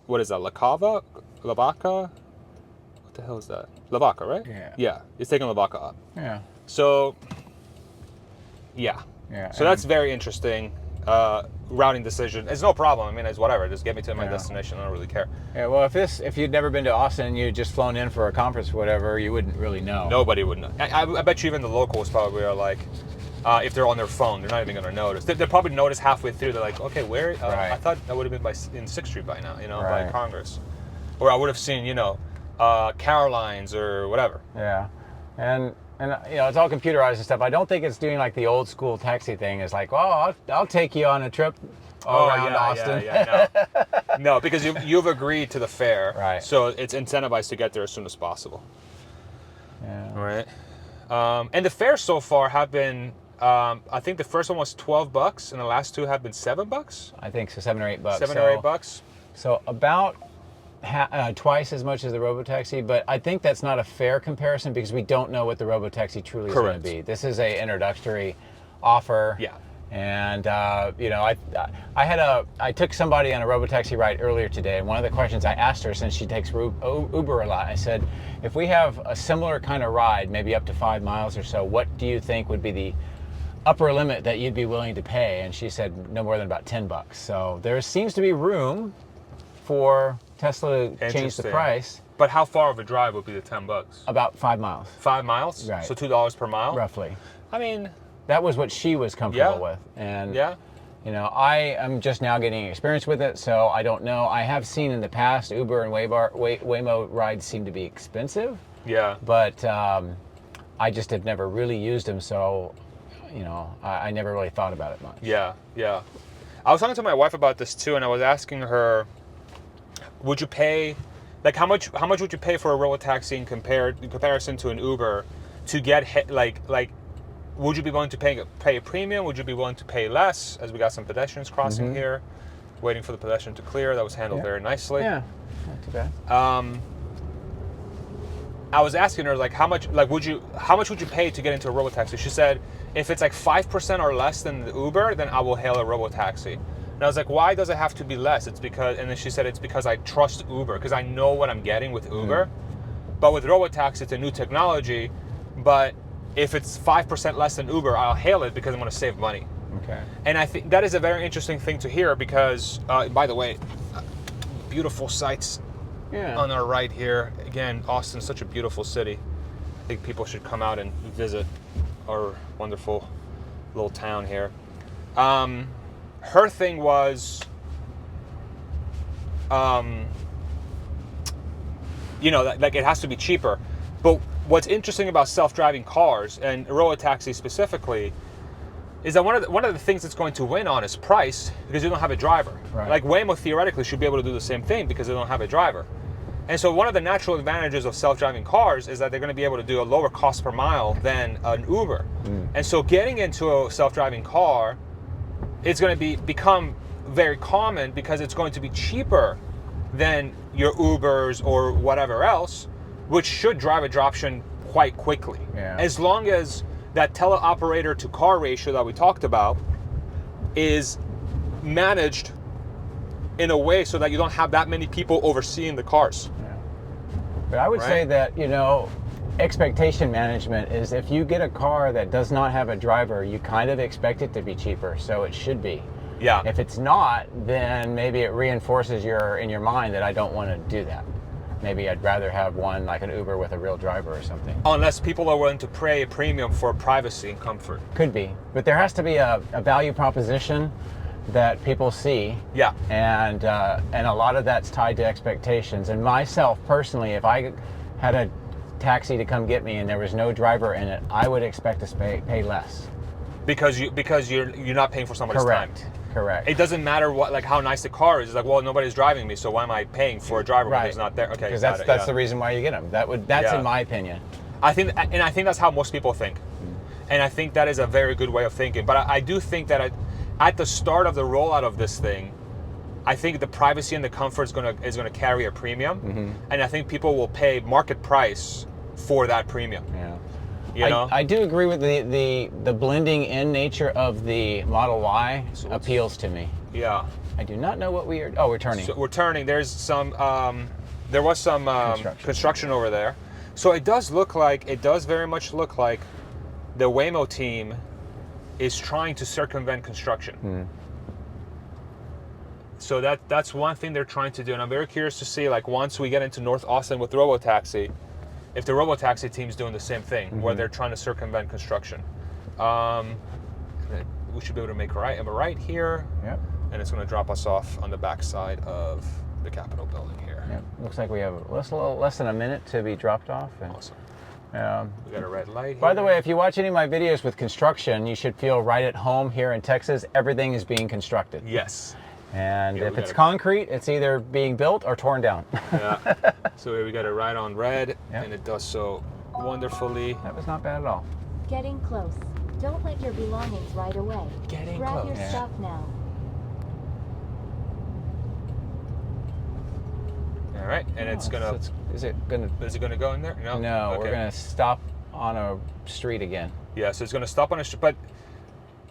what is that? Lavaca? What the hell is that? Lavaca, right? Yeah. Yeah. It's taking Lavaca up. Yeah. So, yeah. Yeah. So that's very interesting. Routing decision. It's no problem. I mean, it's whatever. Just get me to my Yeah. destination. I don't really care. Yeah, well, if you'd never been to Austin and you'd just flown in for a conference or whatever, you wouldn't really know. Nobody would know. I bet you even the locals probably are like, if they're on their phone, they're not even going to notice. They'll probably notice halfway through. They're like, okay, where? Right. I thought that would have been in 6th Street by now, Right. by Congress. Or I would have seen, Caroline's or whatever. Yeah, and it's all computerized and stuff. I don't think it's doing like the old school taxi thing. It's like, well, I'll take you on a trip around Austin. No, because you've agreed to the fare, Right. So it's incentivized to get there as soon as possible. Yeah. Right. And the fares so far have been, I think the first one was $12, and the last two have been $7. I think so, $7 or $8. $7 or $8. So about twice as much as the Robotaxi, but I think that's not a fair comparison because we don't know what the Robotaxi truly is going to Correct. be. This is a introductory offer. Yeah. And I took somebody on a Robotaxi ride earlier today, and one of the questions I asked her, since she takes Uber a lot, I said, if we have a similar kind of ride, maybe up to 5 miles or so, what do you think would be the upper limit that you'd be willing to pay? And she said no more than about $10. So there seems to be room for Tesla to change the Interesting. price. But how far of a drive would be the $10? About 5 miles, 5 miles? Right. So $2 per mile? roughly. I mean, That was what she was comfortable Yeah. with. And yeah. I am just now getting experience with it, so I don't know. I have seen in the past Uber and Waymo rides seem to be expensive, Yeah. but I just have never really used them, so I never really thought about it much. Yeah, yeah. I was talking to my wife about this too, and I was asking her, would you pay, like how much would you pay for a Robotaxi in comparison to an Uber? to get like would you be willing to pay a premium? Would you be willing to pay less? As we got some pedestrians crossing here, waiting for the pedestrian to clear. That was handled very nicely. Yeah, not too bad. I was asking her like how much would you pay to get into a robotaxi? She said if it's like 5% or less than the Uber, then I will hail a robotaxi. And I was like, why does it have to be less? It's because, and then she said it's because I trust Uber because I know what I'm getting with Uber. But with robotaxi, it's a new technology. But if it's 5% less than Uber, I'll hail it because I'm going to save money. Okay. And I think that is a very interesting thing to hear because, by the way, beautiful sights on our right here. Again, Austin's such a beautiful city. I think people should come out and visit our wonderful little town here. Her thing was, like it has to be cheaper. But what's interesting about self-driving cars and robotaxi specifically is that one of the things it's going to win on is price because you don't have a driver. Right. Like Waymo theoretically should be able to do the same thing because they don't have a driver. And so one of the natural advantages of self-driving cars is that they're going to be able to do a lower cost per mile than an Uber. And so getting into a self-driving car, it's going to become very common because it's going to be cheaper than your Ubers or whatever else, which should drive adoption quite quickly. Yeah. As long as that teleoperator to car ratio that we talked about is managed in a way so that you don't have that many people overseeing the cars. But I would say that, expectation management is if you get a car that does not have a driver, you kind of expect it to be cheaper, so it should be. Yeah. If it's not, then maybe it reinforces in your mind that I don't want to do that. Maybe I'd rather have one like an Uber with a real driver or something. Unless people are willing to pay a premium for privacy and comfort. Could be. But there has to be a value proposition that people see. Yeah. And a lot of that's tied to expectations. And myself personally, if I had a taxi to come get me and there was no driver in it, I would expect to pay less. Because you're not paying for somebody's time. Correct. It doesn't matter how nice the car is. It's like, well, nobody's driving me, so why am I paying for a driver when he's not there? Okay, because that's the reason why you get them. That's in my opinion. I think that's how most people think, and I think that is a very good way of thinking. But I do think that at the start of the rollout of this thing, I think the privacy and the comfort is gonna carry a premium, and I think people will pay market price for that premium. Yeah. I do agree with the blending in nature of the Model Y appeals to me. Yeah. I do not know what we are. Oh, we're turning. So we're turning. There's some. There was some construction over there. So it does very much look like the Waymo team is trying to circumvent construction. So that's one thing they're trying to do, and I'm very curious to see once we get into North Austin with robotaxi, if the robotaxi team's doing the same thing, where they're trying to circumvent construction. We should be able to make a right here. Yep. And it's going to drop us off on the back side of the Capitol building here. Yep. Looks like we have a little less than a minute to be dropped off. And, awesome. We got a red light here. By the way, if you watch any of my videos with construction, you should feel right at home here in Texas. Everything is being constructed. Yes. And if it's concrete, it's either being built or torn down. Yeah. So here we got it right on red, and it does so wonderfully. That was not bad at all. Getting close. Don't let your belongings right away. Grab your stuff now. All right, and it's gonna. Is it gonna go in there? No. No, okay. We're gonna stop on a street again. Yeah, so it's gonna stop on a street, but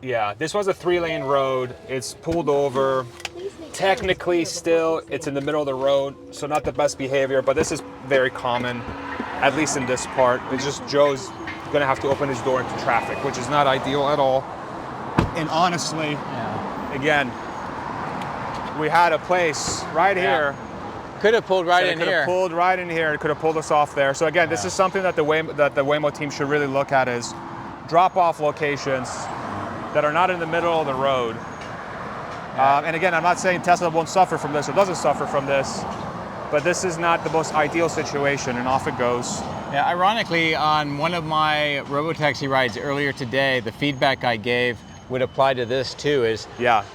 yeah, this was a 3-lane road. It's pulled over. Technically, still, it's in the middle of the road, so not the best behavior. But this is very common, at least in this part. It's just Joe's gonna have to open his door into traffic, which is not ideal at all. And honestly, again, we had a place right here. Could have pulled right in here. Could have pulled right in here. It could have pulled us off there. So again, this is something that the Waymo team should really look at: is drop-off locations that are not in the middle of the road. And again, I'm not saying Tesla won't suffer from this or doesn't suffer from this, but this is not the most ideal situation, and off it goes. Yeah, ironically, on one of my robotaxi rides earlier today, the feedback I gave would apply to this too.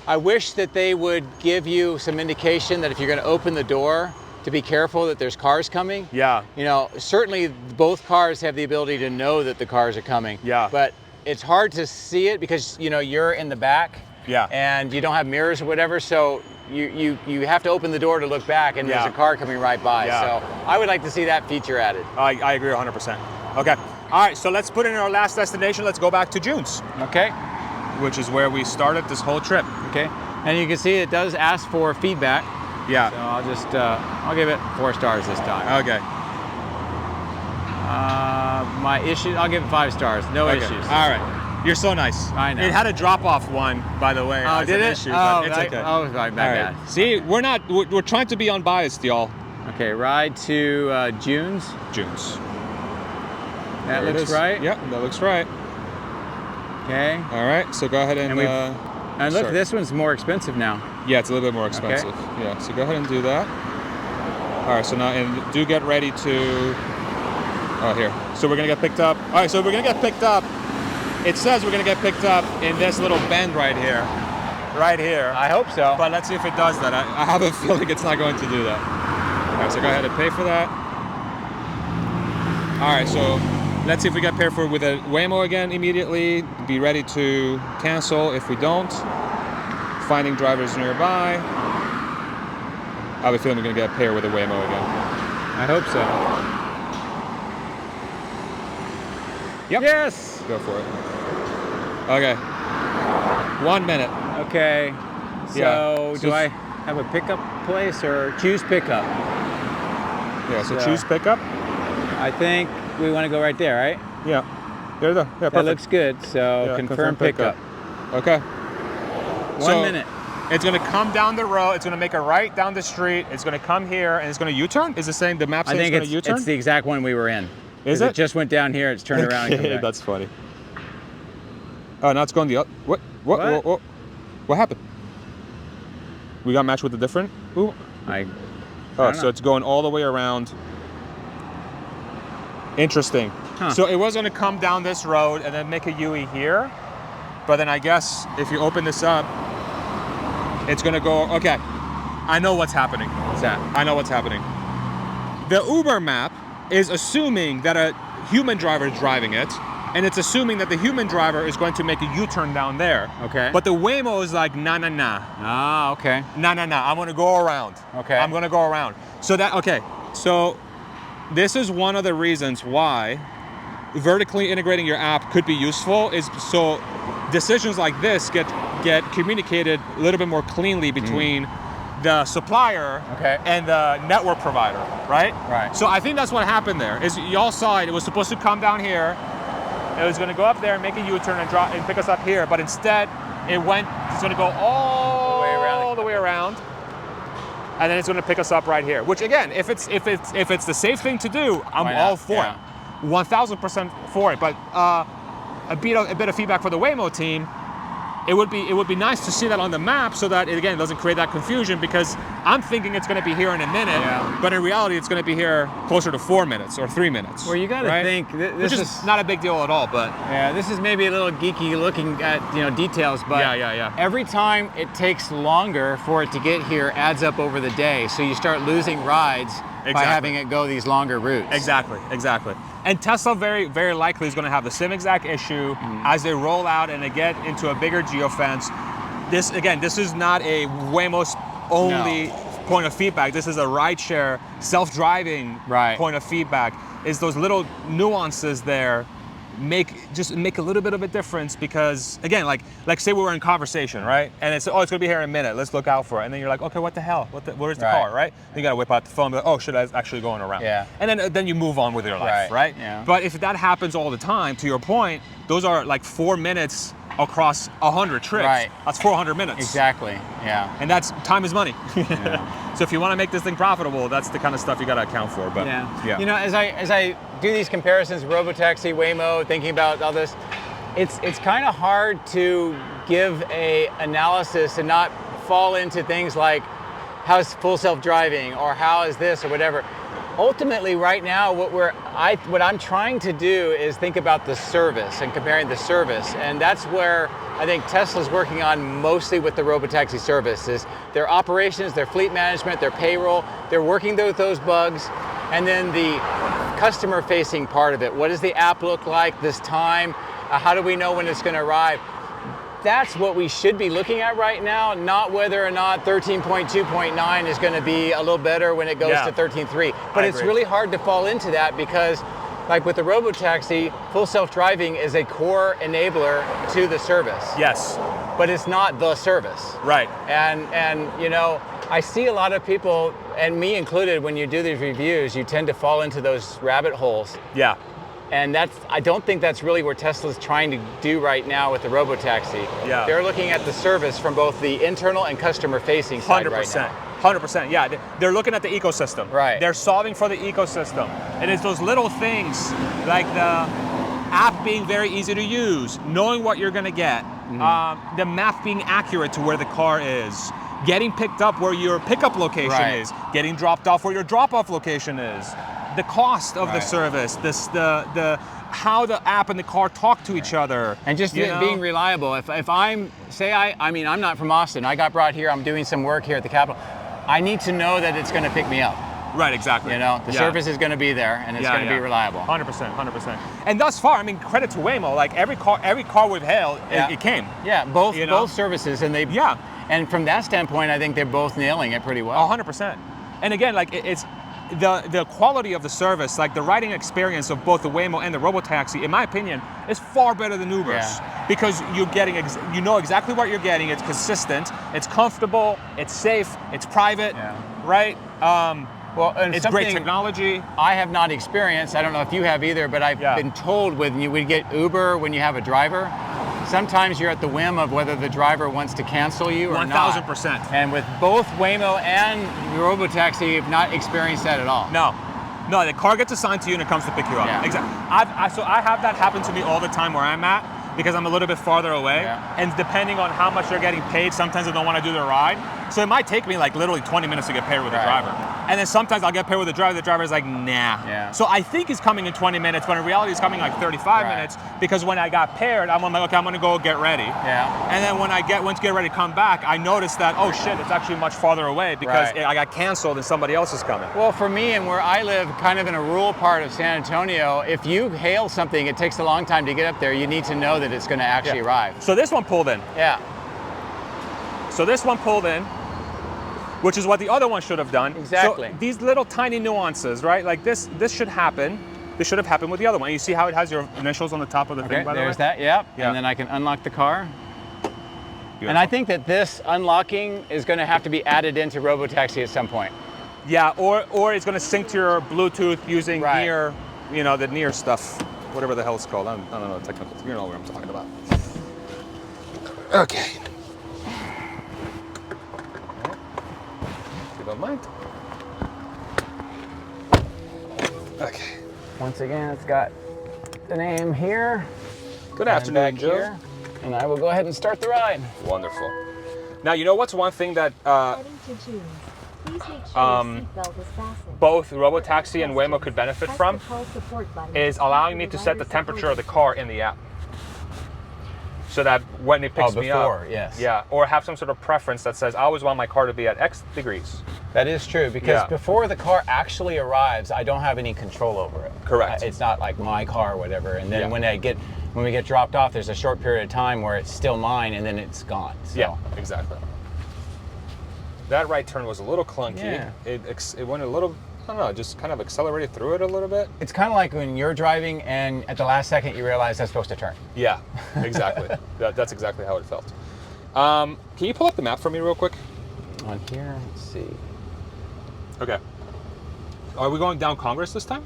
I wish that they would give you some indication that if you're going to open the door, to be careful that there's cars coming. Yeah. You know, certainly both cars have the ability to know that the cars are coming. Yeah. But it's hard to see it because, you know, you're in the back. Yeah. And you don't have mirrors or whatever, so you have to open the door to look back, and there's a car coming right by. Yeah. So I would like to see that feature added. I agree 100%. Okay. All right, so let's put in our last destination. Let's go back to June's, Okay. which is where we started this whole trip. Okay. And you can see it does ask for feedback. Yeah. So I'll just I'll give it 4 stars this time. Okay. My issue, I'll give it 5 stars. No Okay. issues. All right. You're so nice. I know. It had a drop-off one, by the way. Oh, as did an it? Issue, but it's my- okay. Oh, my All bad. right. See, we're trying to be unbiased, y'all. Okay, ride to June's. June's. That There it looks is. right. Yep, that looks right. Okay. All right, so go ahead and And look, sorry. this one's more expensive now. Yeah, it's a little bit more expensive. Yeah, so go ahead and do that. All right, so now, and do get ready to, here. So we're gonna get picked up. All right, so we're gonna get picked up. It says we're gonna get picked up in this little bend right here. Right here. I hope so. But let's see if it does that. I have a feeling it's not going to do that. All right, so go ahead and pay for that. All right, so let's see if we get paired for with a Waymo again immediately. Be ready to cancel if we don't. Finding drivers nearby. I have a feeling we're gonna get paired with a Waymo again. I hope so. Yep. Yes. Go for it. Okay. 1 minute. Okay. So Yeah. do I have a pickup place or choose pickup? Yeah, so So- choose pickup. I think we want to go right there, right? Yeah. There you go. Yeah, That perfect. looks good. So Yeah, confirm pickup. Okay. 1 minute. It's gonna come down the road. It's gonna make a right down the street. It's gonna come here, and it's gonna U-turn. Is it saying the map I saying think it's gonna U-turn? it's the exact one we were in. Is 'Cause it? It just went down here. It's turned around and come Okay, back. that's funny. Oh, now it's going the other. What? What? What happened? We got matched with a different. Ooh. I Oh, don't so know. it's going all the way around. Interesting. Huh. So it was going to come down this road and then make a UE here, but then I guess if you open this up, it's going to go. Okay, I know what's happening. What's that? I know what's happening. The Uber map is assuming that a human driver is driving it, and it's assuming that the human driver is going to make a U-turn down there. Okay. But the Waymo is like, nah. Ah, okay. No, I'm gonna go around. Okay. I'm gonna go around. So this is one of the reasons why vertically integrating your app could be useful, is so decisions like this get communicated a little bit more cleanly between the supplier and the network provider, right? Right. So I think that's what happened there, is y'all saw it. It was supposed to come down here. It was gonna go up there and make a U-turn and drop and pick us up here, but instead it's gonna go all the way around, and then it's gonna pick us up right here. Which again, if it's the safe thing to do, I'm Why not? all for Yeah. it, 1,000% for it. But a bit of feedback for the Waymo team. It would be nice to see that on the map, so that it again doesn't create that confusion, because I'm thinking it's going to be here in a minute, but in reality it's going to be here closer to 4 minutes or 3 minutes. Well, you got to think this which is not a big deal at all, but yeah, this is maybe a little geeky looking at details, but Yeah. every time it takes longer for it to get here adds up over the day, so you start losing rides by Exactly. having it go these longer routes. Exactly. And Tesla very, very likely is going to have the same exact issue as they roll out and they get into a bigger geofence. This is not a Waymo's only point of feedback. This is a rideshare, self-driving point of feedback. Is those little nuances there make a little bit of a difference, because again, like say we were in conversation, right? And it's gonna be here in a minute, let's look out for it. And then you're like, okay, what the hell? Where's the car, right? Then you gotta whip out the phone and be like, oh shit, that's actually going around. Yeah. And then you move on with your life, right? Yeah. But if that happens all the time, to your point, those are like 4 minutes across 100 trips. Right. That's 400 minutes. Exactly. Yeah. And that's time is money. So if you want to make this thing profitable, that's the kind of stuff you got to account for. But yeah. You know, as I do these comparisons, Robotaxi, Waymo, thinking about all this, it's kind of hard to give a analysis and not fall into things like how's full self-driving or how is this or whatever. Ultimately, right now, what I'm trying to do is think about the service and comparing the service, and that's where I think Tesla's working on mostly with the robotaxi service is their operations, their fleet management, their payroll. They're working those bugs. And then the customer-facing part of it. What does the app look like this time? How do we know when it's going to arrive? That's what we should be looking at right now, not whether or not 13.2.9 is going to be a little better when it goes to 13.3. But it's really hard to fall into that because, like with the robotaxi, full self-driving is a core enabler to the service. Yes. But it's not the service. Right. And you know, I see a lot of people, and me included, when you do these reviews, you tend to fall into those rabbit holes. Yeah. And I don't think that's really where Tesla's trying to do right now with the robotaxi. Yeah. They're looking at the service from both the internal and customer-facing side 100%. right now. 100%. Yeah, they're looking at the ecosystem. Right. They're solving for the ecosystem. And it's those little things like the app being very easy to use, knowing what you're going to get, the map being accurate to where the car is, getting picked up where your pickup location is, getting dropped off where your drop-off location is, the cost of the service, the how the app and the car talk to each other, and just being reliable. If I'm I'm not from Austin. I got brought here. I'm doing some work here at the Capitol. I need to know that it's going to pick me up. Right, exactly. You know, the service is going to be there, and it's going to be reliable. 100%, 100%. And thus far, I mean, credit to Waymo. Like every car we've hailed, it came. Yeah, both services, and and from that standpoint, I think they're both nailing it pretty well. 100%. And again, like it's the quality of the service, like the riding experience of both the Waymo and the robotaxi, in my opinion, is far better than Uber's because you're getting, you know exactly what you're getting. It's consistent, it's comfortable, it's safe, it's private, right? Well, and it's great technology. I have not experienced, I don't know if you have either, but I've been told when you would get Uber, when you have a driver, sometimes you're at the whim of whether the driver wants to cancel you or not. 1000%. And with both Waymo and robotaxi, you've not experienced that at all. No, the car gets assigned to you and it comes to pick you up. Yeah. Exactly. So I have that happen to me all the time where I'm at because I'm a little bit farther away. And depending on how much they're getting paid, sometimes they don't want to do the ride. So it might take me like literally 20 minutes to get paired with a driver. And then sometimes I'll get paired with a driver, the driver's like, nah. So I think he's coming in 20 minutes, but in reality he's coming like 35 minutes because when I got paired, I'm like, okay, I'm gonna go get ready. And then when I went to get ready to come back, I noticed that, oh shit, it's actually much farther away because I got canceled and somebody else is coming. Well, for me and where I live, kind of in a rural part of San Antonio, if you hail something, it takes a long time to get up there. You need to know that it's gonna actually arrive. So this one pulled in. So this one pulled in, which is what the other one should have done. Exactly. So these little tiny nuances, right? Like this should happen. This should have happened with the other one. You see how it has your initials on the top of the thing, by the way? There's that, and then I can unlock the car. Beautiful. And I think that this unlocking is going to have to be added into robotaxi at some point. Yeah, or it's going to sync to your Bluetooth using near, the near stuff, whatever the hell it's called. I don't know the technical. You know what I'm talking about. Okay. Don't mind. Okay. Once again, it's got the name here. Good afternoon, Joe. Here, and I will go ahead and start the ride. Wonderful. Now, you know what's one thing that both robotaxi and Waymo could benefit from is allowing me to set the temperature of the car in the app. So that when it picks me up, or have some sort of preference that says, I always want my car to be at X degrees. That is true, because before the car actually arrives, I don't have any control over it. Correct. It's not like my car or whatever. And then when we get dropped off, there's a short period of time where it's still mine, and then it's gone. So. Yeah, exactly. That right turn was a little clunky. Yeah. It went a little, I don't know, just kind of accelerated through it a little bit. It's kind of like when you're driving and at the last second you realize that's supposed to turn. Yeah, exactly. That's exactly how it felt. Can you pull up the map for me real quick? On here, let's see. Okay. Are we going down Congress this time?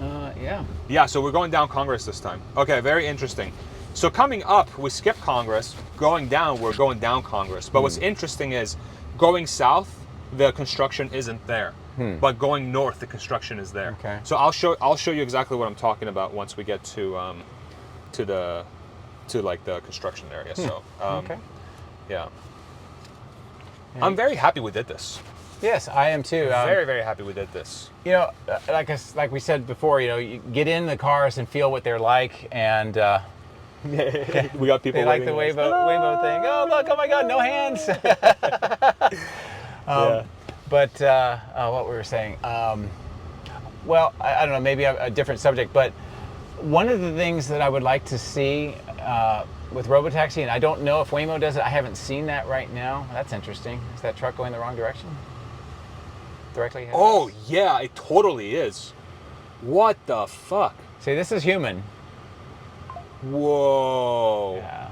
Yeah. Yeah, so we're going down Congress this time. Okay, very interesting. So coming up, we skip Congress. Going down, we're going down Congress. But what's interesting is going south, the construction isn't there. But going north, the construction is there. Okay. So I'll show you exactly what I'm talking about once we get to the construction area. So okay. Yeah. I'm very happy we did this. Yes, I am too. Very, very happy we did this. You know, like we said before, you get in the cars and feel what they're like, and We got people. They like the waving Waymo thing. Oh look! Oh my God! No hands. But what we were saying. Well, I don't know. Maybe a different subject, but one of the things that I would like to see with robotaxi, and I don't know if Waymo does it. I haven't seen that right now. That's interesting. Is that truck going the wrong direction? Directly ahead of Oh us? yeah, it totally is. What the fuck? See, this is human. Whoa. Yeah.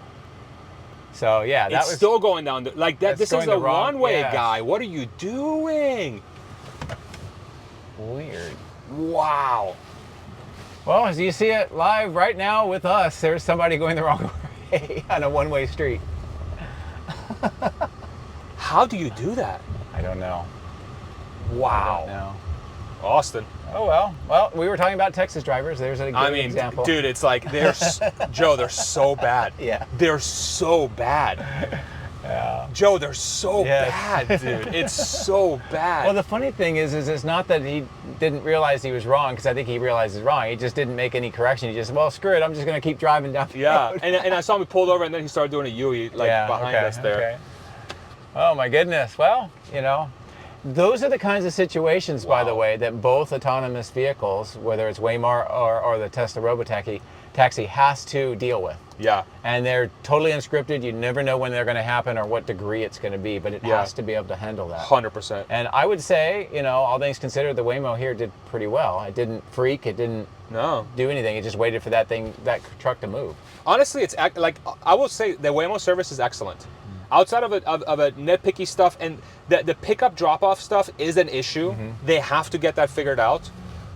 So yeah, that It's was still going down. Like that. That's This is going a the wrong- one-way yes. guy. What are you doing? weird. Wow. Well, as you see it live right now with us, there's somebody going the wrong way on a one-way street. How do you do that? I don't know. Wow. No. Austin. Oh well. Well, we were talking about Texas drivers. There's a good example. Dude, it's like Joe, they're so bad. Yeah. They're so bad. Yeah. Joe, they're so Yes. bad, dude. It's so bad. Well, the funny thing is it's not that he didn't realize he was wrong, because I think he realized he's wrong. He just didn't make any correction. He just, well, screw it. I'm just going to keep driving down the yeah, road. and I saw him, he pulled over, and then he started doing a U-E behind us there. Okay. Oh my goodness. Well, those are the kinds of situations, by the way, that both autonomous vehicles, whether it's Waymo or the Tesla Robotaxi, has to deal with. Yeah. And they're totally unscripted. You never know when they're going to happen or what degree it's going to be, but it has to be able to handle that. 100%. And I would say, all things considered, the Waymo here did pretty well. It didn't freak. It didn't do anything. It just waited for that truck to move. Honestly, it's like, I will say the Waymo service is excellent. Outside of a nitpicky stuff, and the pickup drop-off stuff is an issue. Mm-hmm. They have to get that figured out.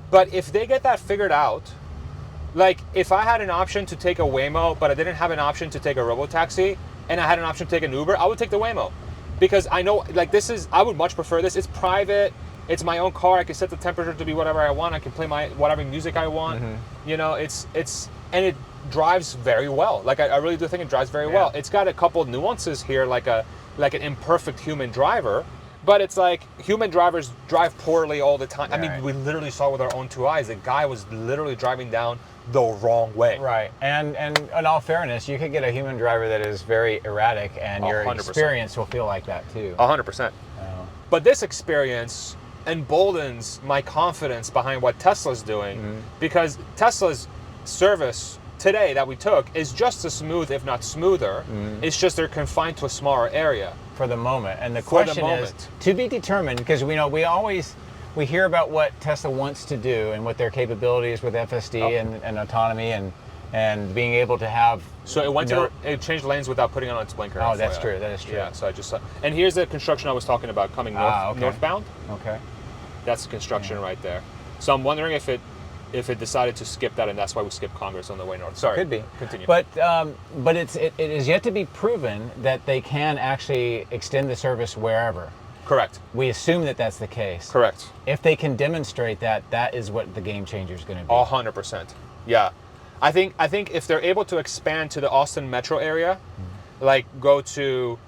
But if they get that figured out, like if I had an option to take a Waymo, but I didn't have an option to take a Robotaxi, and I had an option to take an Uber, I would take the Waymo. Because I know, like I would much prefer this. It's private. It's my own car. I can set the temperature to be whatever I want. I can play whatever music I want. Mm-hmm. And it drives very well. Like I really do think it drives very well. It's got a couple of nuances here, like an imperfect human driver, but it's like human drivers drive poorly all the time. I mean, we literally saw with our own two eyes. The guy was literally driving down the wrong way. Right. And in all fairness, you could get a human driver that is very erratic, and your 100%. experience will feel like that too. 100%. But this experience emboldens my confidence behind what Tesla's doing, because Tesla's service today that we took is just as smooth, if not smoother. It's just they're confined to a smaller area for the moment. And the question is to be determined, because we hear about what Tesla wants to do and what their capabilities with FSD and autonomy and being able to have. So it changed lanes without putting on its blinker. Oh, that's true. That is true. Yeah. So I just saw. And here's the construction I was talking about coming northbound. Okay. That's the construction right there. So I'm wondering if it decided to skip that, and that's why we skipped Congress on the way north. Sorry. Could be. Continue. But it is yet to be proven that they can actually extend the service wherever. Correct. We assume that that's the case. Correct. If they can demonstrate that is what the game changer is going to be. 100%. Yeah. I think if they're able to expand to the Austin metro area, like go to,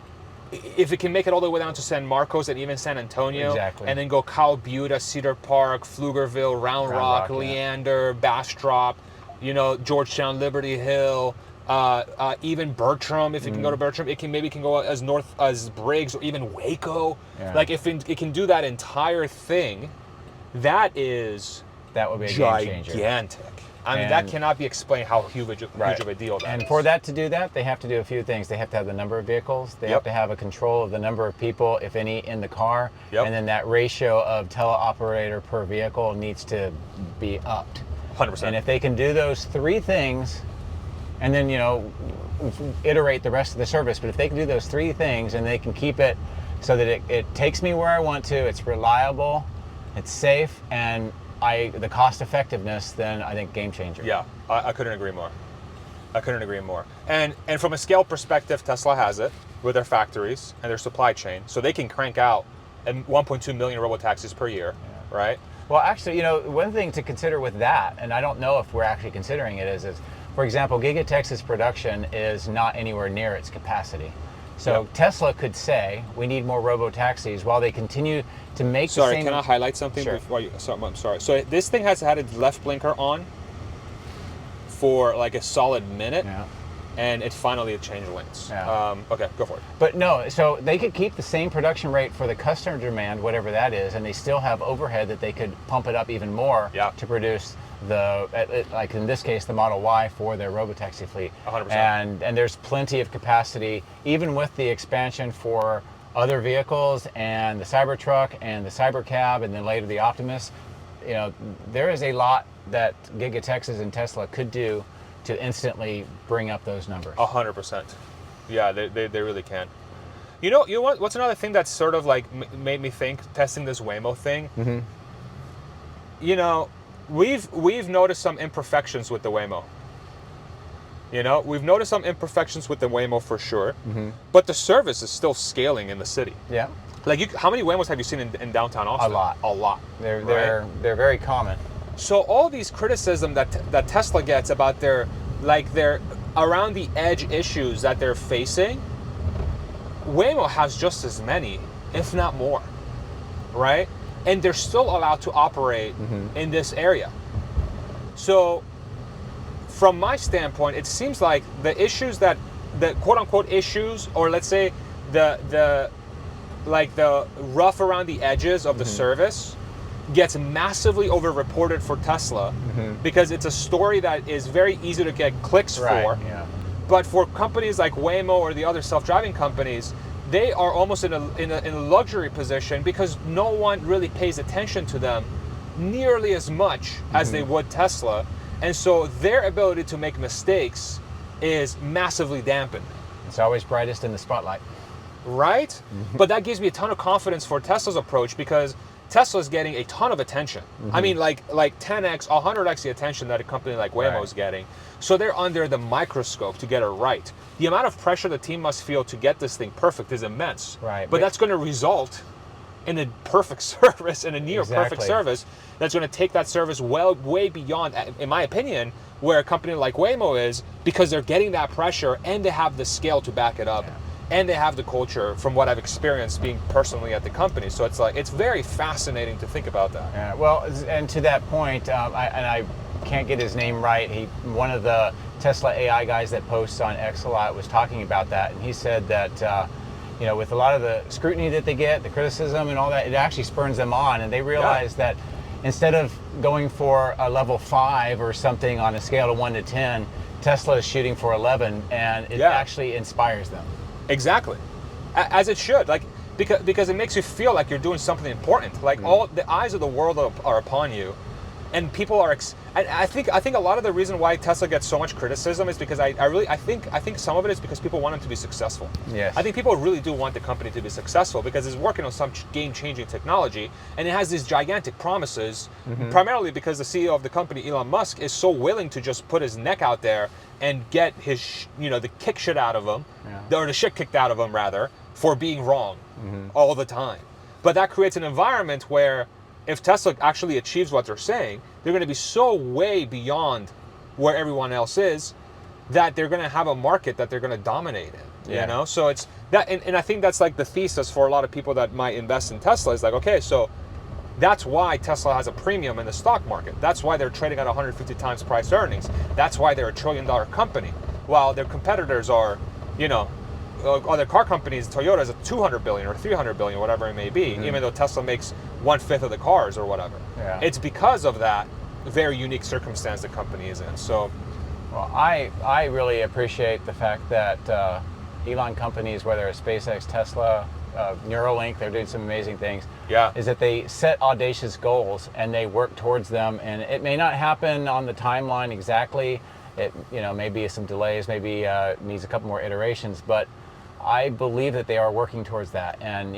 if it can make it all the way down to San Marcos and even San Antonio, and then go Cal Butte, Cedar Park, Pflugerville, Round Rock, Leander, Bastrop, Georgetown, Liberty Hill, even Bertram. If it can go to Bertram, it can go as north as Briggs or even Waco. Yeah. Like if it can do that entire thing, that would be a game changer. Gigantic. I mean, that cannot be explained how huge of a deal that is. And for that to do that, they have to do a few things. They have to have the number of vehicles. They have to have a control of the number of people, if any, in the car. And then that ratio of teleoperator per vehicle needs to be upped. 100%. And if they can do those three things, and then, iterate the rest of the service, but if they can do those three things and they can keep it so that it takes me where I want to, it's reliable, it's safe, and the cost effectiveness, then I think game changer. Yeah, I couldn't agree more. And from a scale perspective, Tesla has it with their factories and their supply chain, so they can crank out 1.2 million robotaxis per year, right? Well, actually, one thing to consider with that, and I don't know if we're actually considering it, is for example, Giga Texas production is not anywhere near its capacity. So Tesla could say, we need more robotaxis while they continue to make the same... Can I highlight something before you... I'm sorry. So this thing has had its left blinker on for like a solid minute. Yeah. and it finally changed lanes. Yeah. Okay, go for it. But no, so they could keep the same production rate for the customer demand, whatever that is, and they still have overhead that they could pump it up even more to produce like in this case, the Model Y for their robotaxi fleet. 100%. And there's plenty of capacity, even with the expansion for other vehicles and the Cybertruck and the Cybercab and then later the Optimus. You know, there is a lot that Giga Texas and Tesla could do to instantly bring up those numbers. 100%. Yeah, they really can. You know what? What's another thing that's sort of like made me think testing this Waymo thing? Mm-hmm. You know, we've noticed some imperfections with the Waymo. You know, we've noticed some imperfections with the Waymo for sure, but the service is still scaling in the city. Yeah. Like, how many Waymos have you seen in downtown Austin? A lot. A lot. They're very common. So all these criticism that Tesla gets about their around the edge issues that they're facing, Waymo has just as many, if not more, right? And they're still allowed to operate in this area. So from my standpoint, it seems like the issues the quote unquote issues, or let's say the rough around the edges of the service gets massively over-reported for Tesla because it's a story that is very easy to get clicks for. Yeah. But for companies like Waymo or the other self-driving companies, they are almost in a luxury position because no one really pays attention to them nearly as much as they would Tesla. And so their ability to make mistakes is massively dampened. It's always brightest in the spotlight. Right? But that gives me a ton of confidence for Tesla's approach because Tesla's getting a ton of attention. I mean, like 10x, 100x the attention that a company like Waymo is getting. So they're under the microscope to get it right. The amount of pressure the team must feel to get this thing perfect is immense. Right. But that's going to result in a perfect service, in a near perfect service that's going to take that service way beyond, in my opinion, where a company like Waymo is, because they're getting that pressure and they have the scale to back it up. Yeah. And they have the culture from what I've experienced being personally at the company. So it's very fascinating to think about that. Yeah, well, and to that point, I can't get his name right. One of the Tesla AI guys that posts on X a lot was talking about that, and he said that you know, with a lot of the scrutiny that they get, the criticism and all that, it actually spurs them on, and they realize that instead of going for a level 5 or something on a scale of 1 to 10, Tesla is shooting for 11, and it actually inspires them. Exactly, as it should. Like because it makes you feel like you're doing something important. Like all the eyes of the world are upon you, and people are. And I think a lot of the reason why Tesla gets so much criticism is because I think some of it is because people want them to be successful. Yes. I think people really do want the company to be successful because it's working on some game-changing technology, and it has these gigantic promises. Primarily because the CEO of the company, Elon Musk, is so willing to just put his neck out there and get his the kick shit out of him, or the shit kicked out of him rather, for being wrong all the time. But that creates an environment where if Tesla actually achieves what they're saying, they're going to be so way beyond where everyone else is that they're going to have a market that they're going to dominate in. You know, so it's that, and I think that's like the thesis for a lot of people that might invest in Tesla is like, okay, so that's why Tesla has a premium in the stock market. That's why they're trading at 150 times price earnings. That's why they're $1 trillion company, while their competitors are, other car companies, Toyota is at 200 billion or 300 billion, whatever it may be, even though Tesla makes 1/5 of the cars or whatever. Yeah. It's because of that very unique circumstance the company is in. So, well, I really appreciate the fact that Elon companies, whether it's SpaceX, Tesla, Neuralink, they're doing some amazing things. Yeah. Is that they set audacious goals and they work towards them, and it may not happen on the timeline exactly. It maybe some delays, maybe needs a couple more iterations, but I believe that they are working towards that. And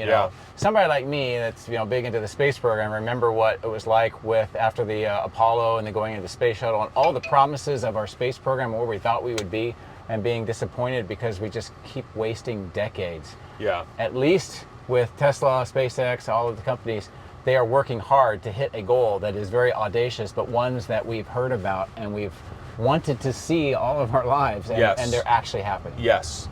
somebody like me that's big into the space program, remember what it was like after the Apollo and then going into the space shuttle and all the promises of our space program, where we thought we would be, and being disappointed because we just keep wasting decades. Yeah. At least with Tesla, SpaceX, all of the companies, they are working hard to hit a goal that is very audacious, but ones that we've heard about and we've wanted to see all of our lives, and they're actually happening. Yes.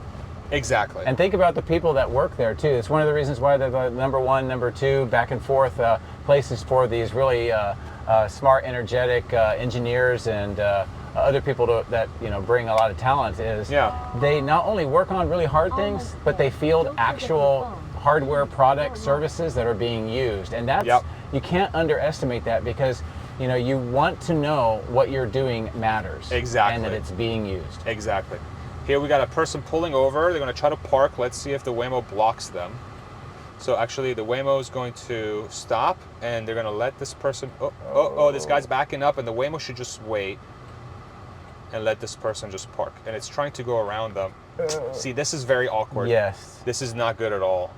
Exactly. And think about the people that work there too. It's one of the reasons why they're the number 1, number 2, back and forth places for these really smart, energetic engineers and other people that bring a lot of talent is they not only work on really hard things, but they field actual hardware product services that are being used, and that's you can't underestimate that, because you want to know what you're doing matters. Exactly. And that it's being used. Exactly. Here we got a person pulling over. They're going to try to park. Let's see if the Waymo blocks them. So actually the Waymo is going to stop, and they're going to let this person, this guy's backing up, and the Waymo should just wait and let this person just park. And it's trying to go around them. See, this is very awkward. Yes. This is not good at all.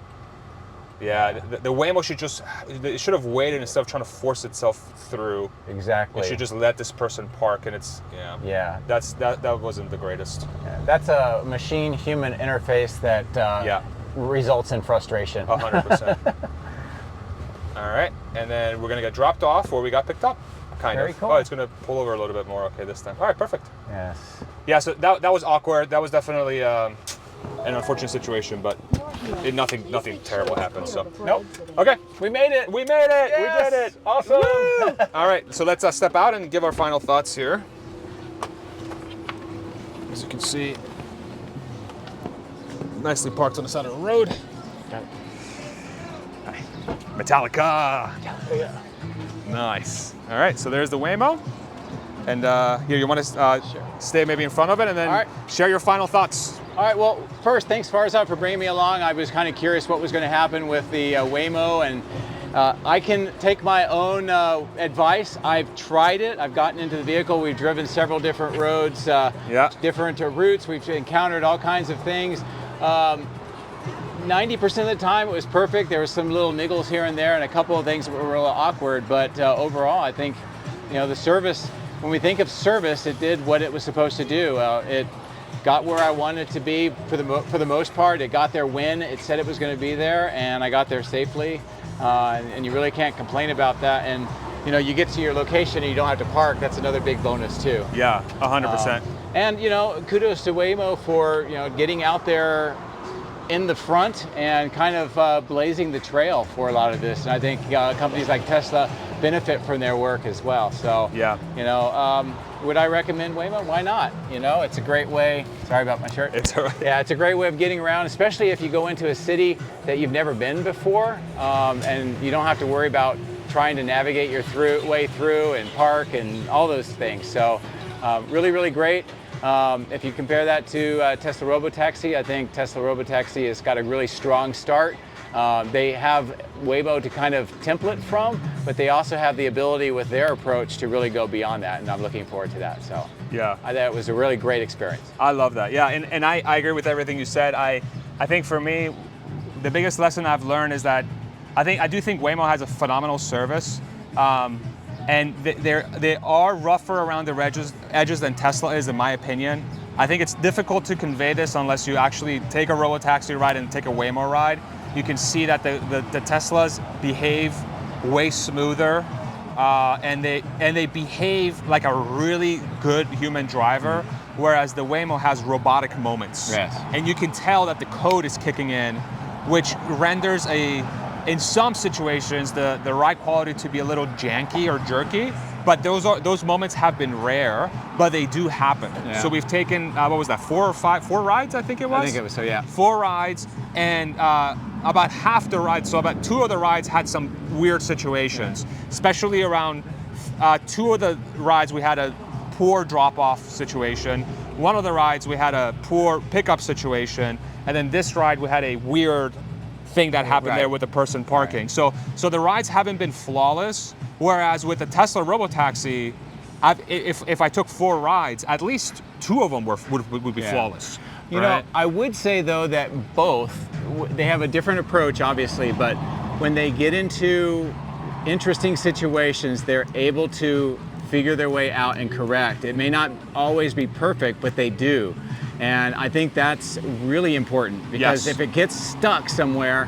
Yeah, the Waymo should have waited instead of trying to force itself through. Exactly. It should just let this person park, and that wasn't the greatest. Yeah, that's a machine-human interface that results in frustration. 100%. All right, and then we're gonna get dropped off, or we got picked up. Very cool. Oh, it's gonna pull over a little bit more. Okay, this time. All right, perfect. Yes. Yeah, so that was awkward. That was definitely an unfortunate situation, but nothing terrible happened. So nope. Okay, we made it. We made it. Yes. We did it. Awesome. Woo! All right, so let's step out and give our final thoughts here. As you can see, nicely parked on the side of the road. Metallica. Yeah. Nice. All right, so there's the Waymo. And here, you want to stay maybe in front of it, and then share your final thoughts. All right, well, first, thanks Farzad for bringing me along. I was kind of curious what was going to happen with the Waymo, and I can take my own advice. I've tried it. I've gotten into the vehicle. We've driven several different roads, different routes. We've encountered all kinds of things. 90% of the time it was perfect. There was some little niggles here and there and a couple of things that were a little awkward, but overall I think the service, when we think of service, it did what it was supposed to do. It got where I wanted it to be for the most part. It got there when it said it was going to be there, and I got there safely, and you really can't complain about that. And you get to your location and you don't have to park. That's another big bonus too. Yeah, 100%. And kudos to Waymo for getting out there in the front and kind of blazing the trail for a lot of this. And I think companies like Tesla benefit from their work as well. So, would I recommend Waymo? Why not? It's a great way. Sorry about my shirt. It's all right. Yeah, it's a great way of getting around, especially if you go into a city that you've never been before, and you don't have to worry about trying to navigate your way through and park and all those things. So, really, really great. If you compare that to Tesla Robotaxi, I think Tesla Robotaxi has got a really strong start. They have Waymo to kind of template from, but they also have the ability with their approach to really go beyond that, and I'm looking forward to that. So I thought it was a really great experience. I love that. Yeah, and I agree with everything you said. I think for me, the biggest lesson I've learned is that I do think Waymo has a phenomenal service. And they are rougher around the edges than Tesla is, in my opinion. I think it's difficult to convey this unless you actually take a Robotaxi ride and take a Waymo ride. You can see that the Teslas behave way smoother, and they behave like a really good human driver, whereas the Waymo has robotic moments. Yes. And you can tell that the code is kicking in, which renders in some situations, the ride quality to be a little janky or jerky, but those moments have been rare, but they do happen. Yeah. So we've taken, what was that, 4 rides, I think it was? I think it was, so yeah. 4 rides, and about half the rides, so about 2 of the rides had some weird situations, especially around 2 of the rides we had a poor drop-off situation. 1 of the rides we had a poor pickup situation, and then this ride we had a weird thing that happened there with the person parking. So the rides haven't been flawless, whereas with the Tesla Robotaxi, if I took 4 rides, at least 2 of them would be flawless. I would say though that both, they have a different approach obviously, but when they get into interesting situations, they're able to figure their way out and correct. It may not always be perfect, but they do. And I think that's really important, because if it gets stuck somewhere,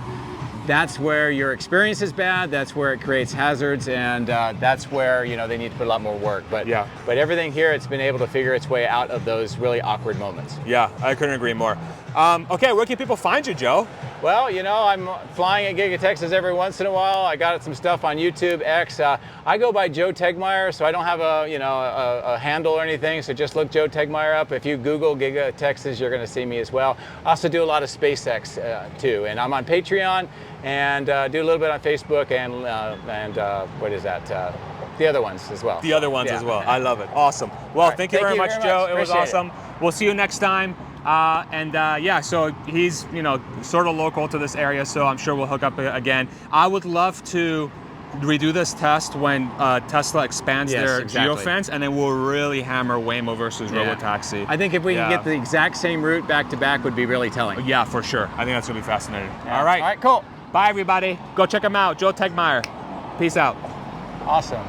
that's where your experience is bad, that's where it creates hazards, and that's where they need to put a lot more work. But everything here, it's been able to figure its way out of those really awkward moments. Yeah, I couldn't agree more. Okay, where can people find you, Joe? Well, you know, I'm flying at Giga Texas every once in a while. I got some stuff on YouTube, X. I go by Joe Tegmeyer, so I don't have a handle or anything. So just look Joe Tegmeyer up. If you Google Giga Texas, you're going to see me as well. I also do a lot of SpaceX too, and I'm on Patreon and do a little bit on Facebook and what is that? The other ones as well. The other ones as well. I love it. Awesome. Well, Right. thank you very much, Joe. It was Appreciate awesome. We'll see you next time. Yeah, so he's, sort of local to this area, so I'm sure we'll hook up again. I would love to redo this test when Tesla expands their geofence, and then we'll really hammer Waymo versus Robotaxi. I think if we can get the exact same route back to back would be really telling. Yeah, for sure. I think that's going to be fascinating. Yeah. All right. All right, cool. Bye, everybody. Go check him out. Joe Tegmeyer. Peace out. Awesome.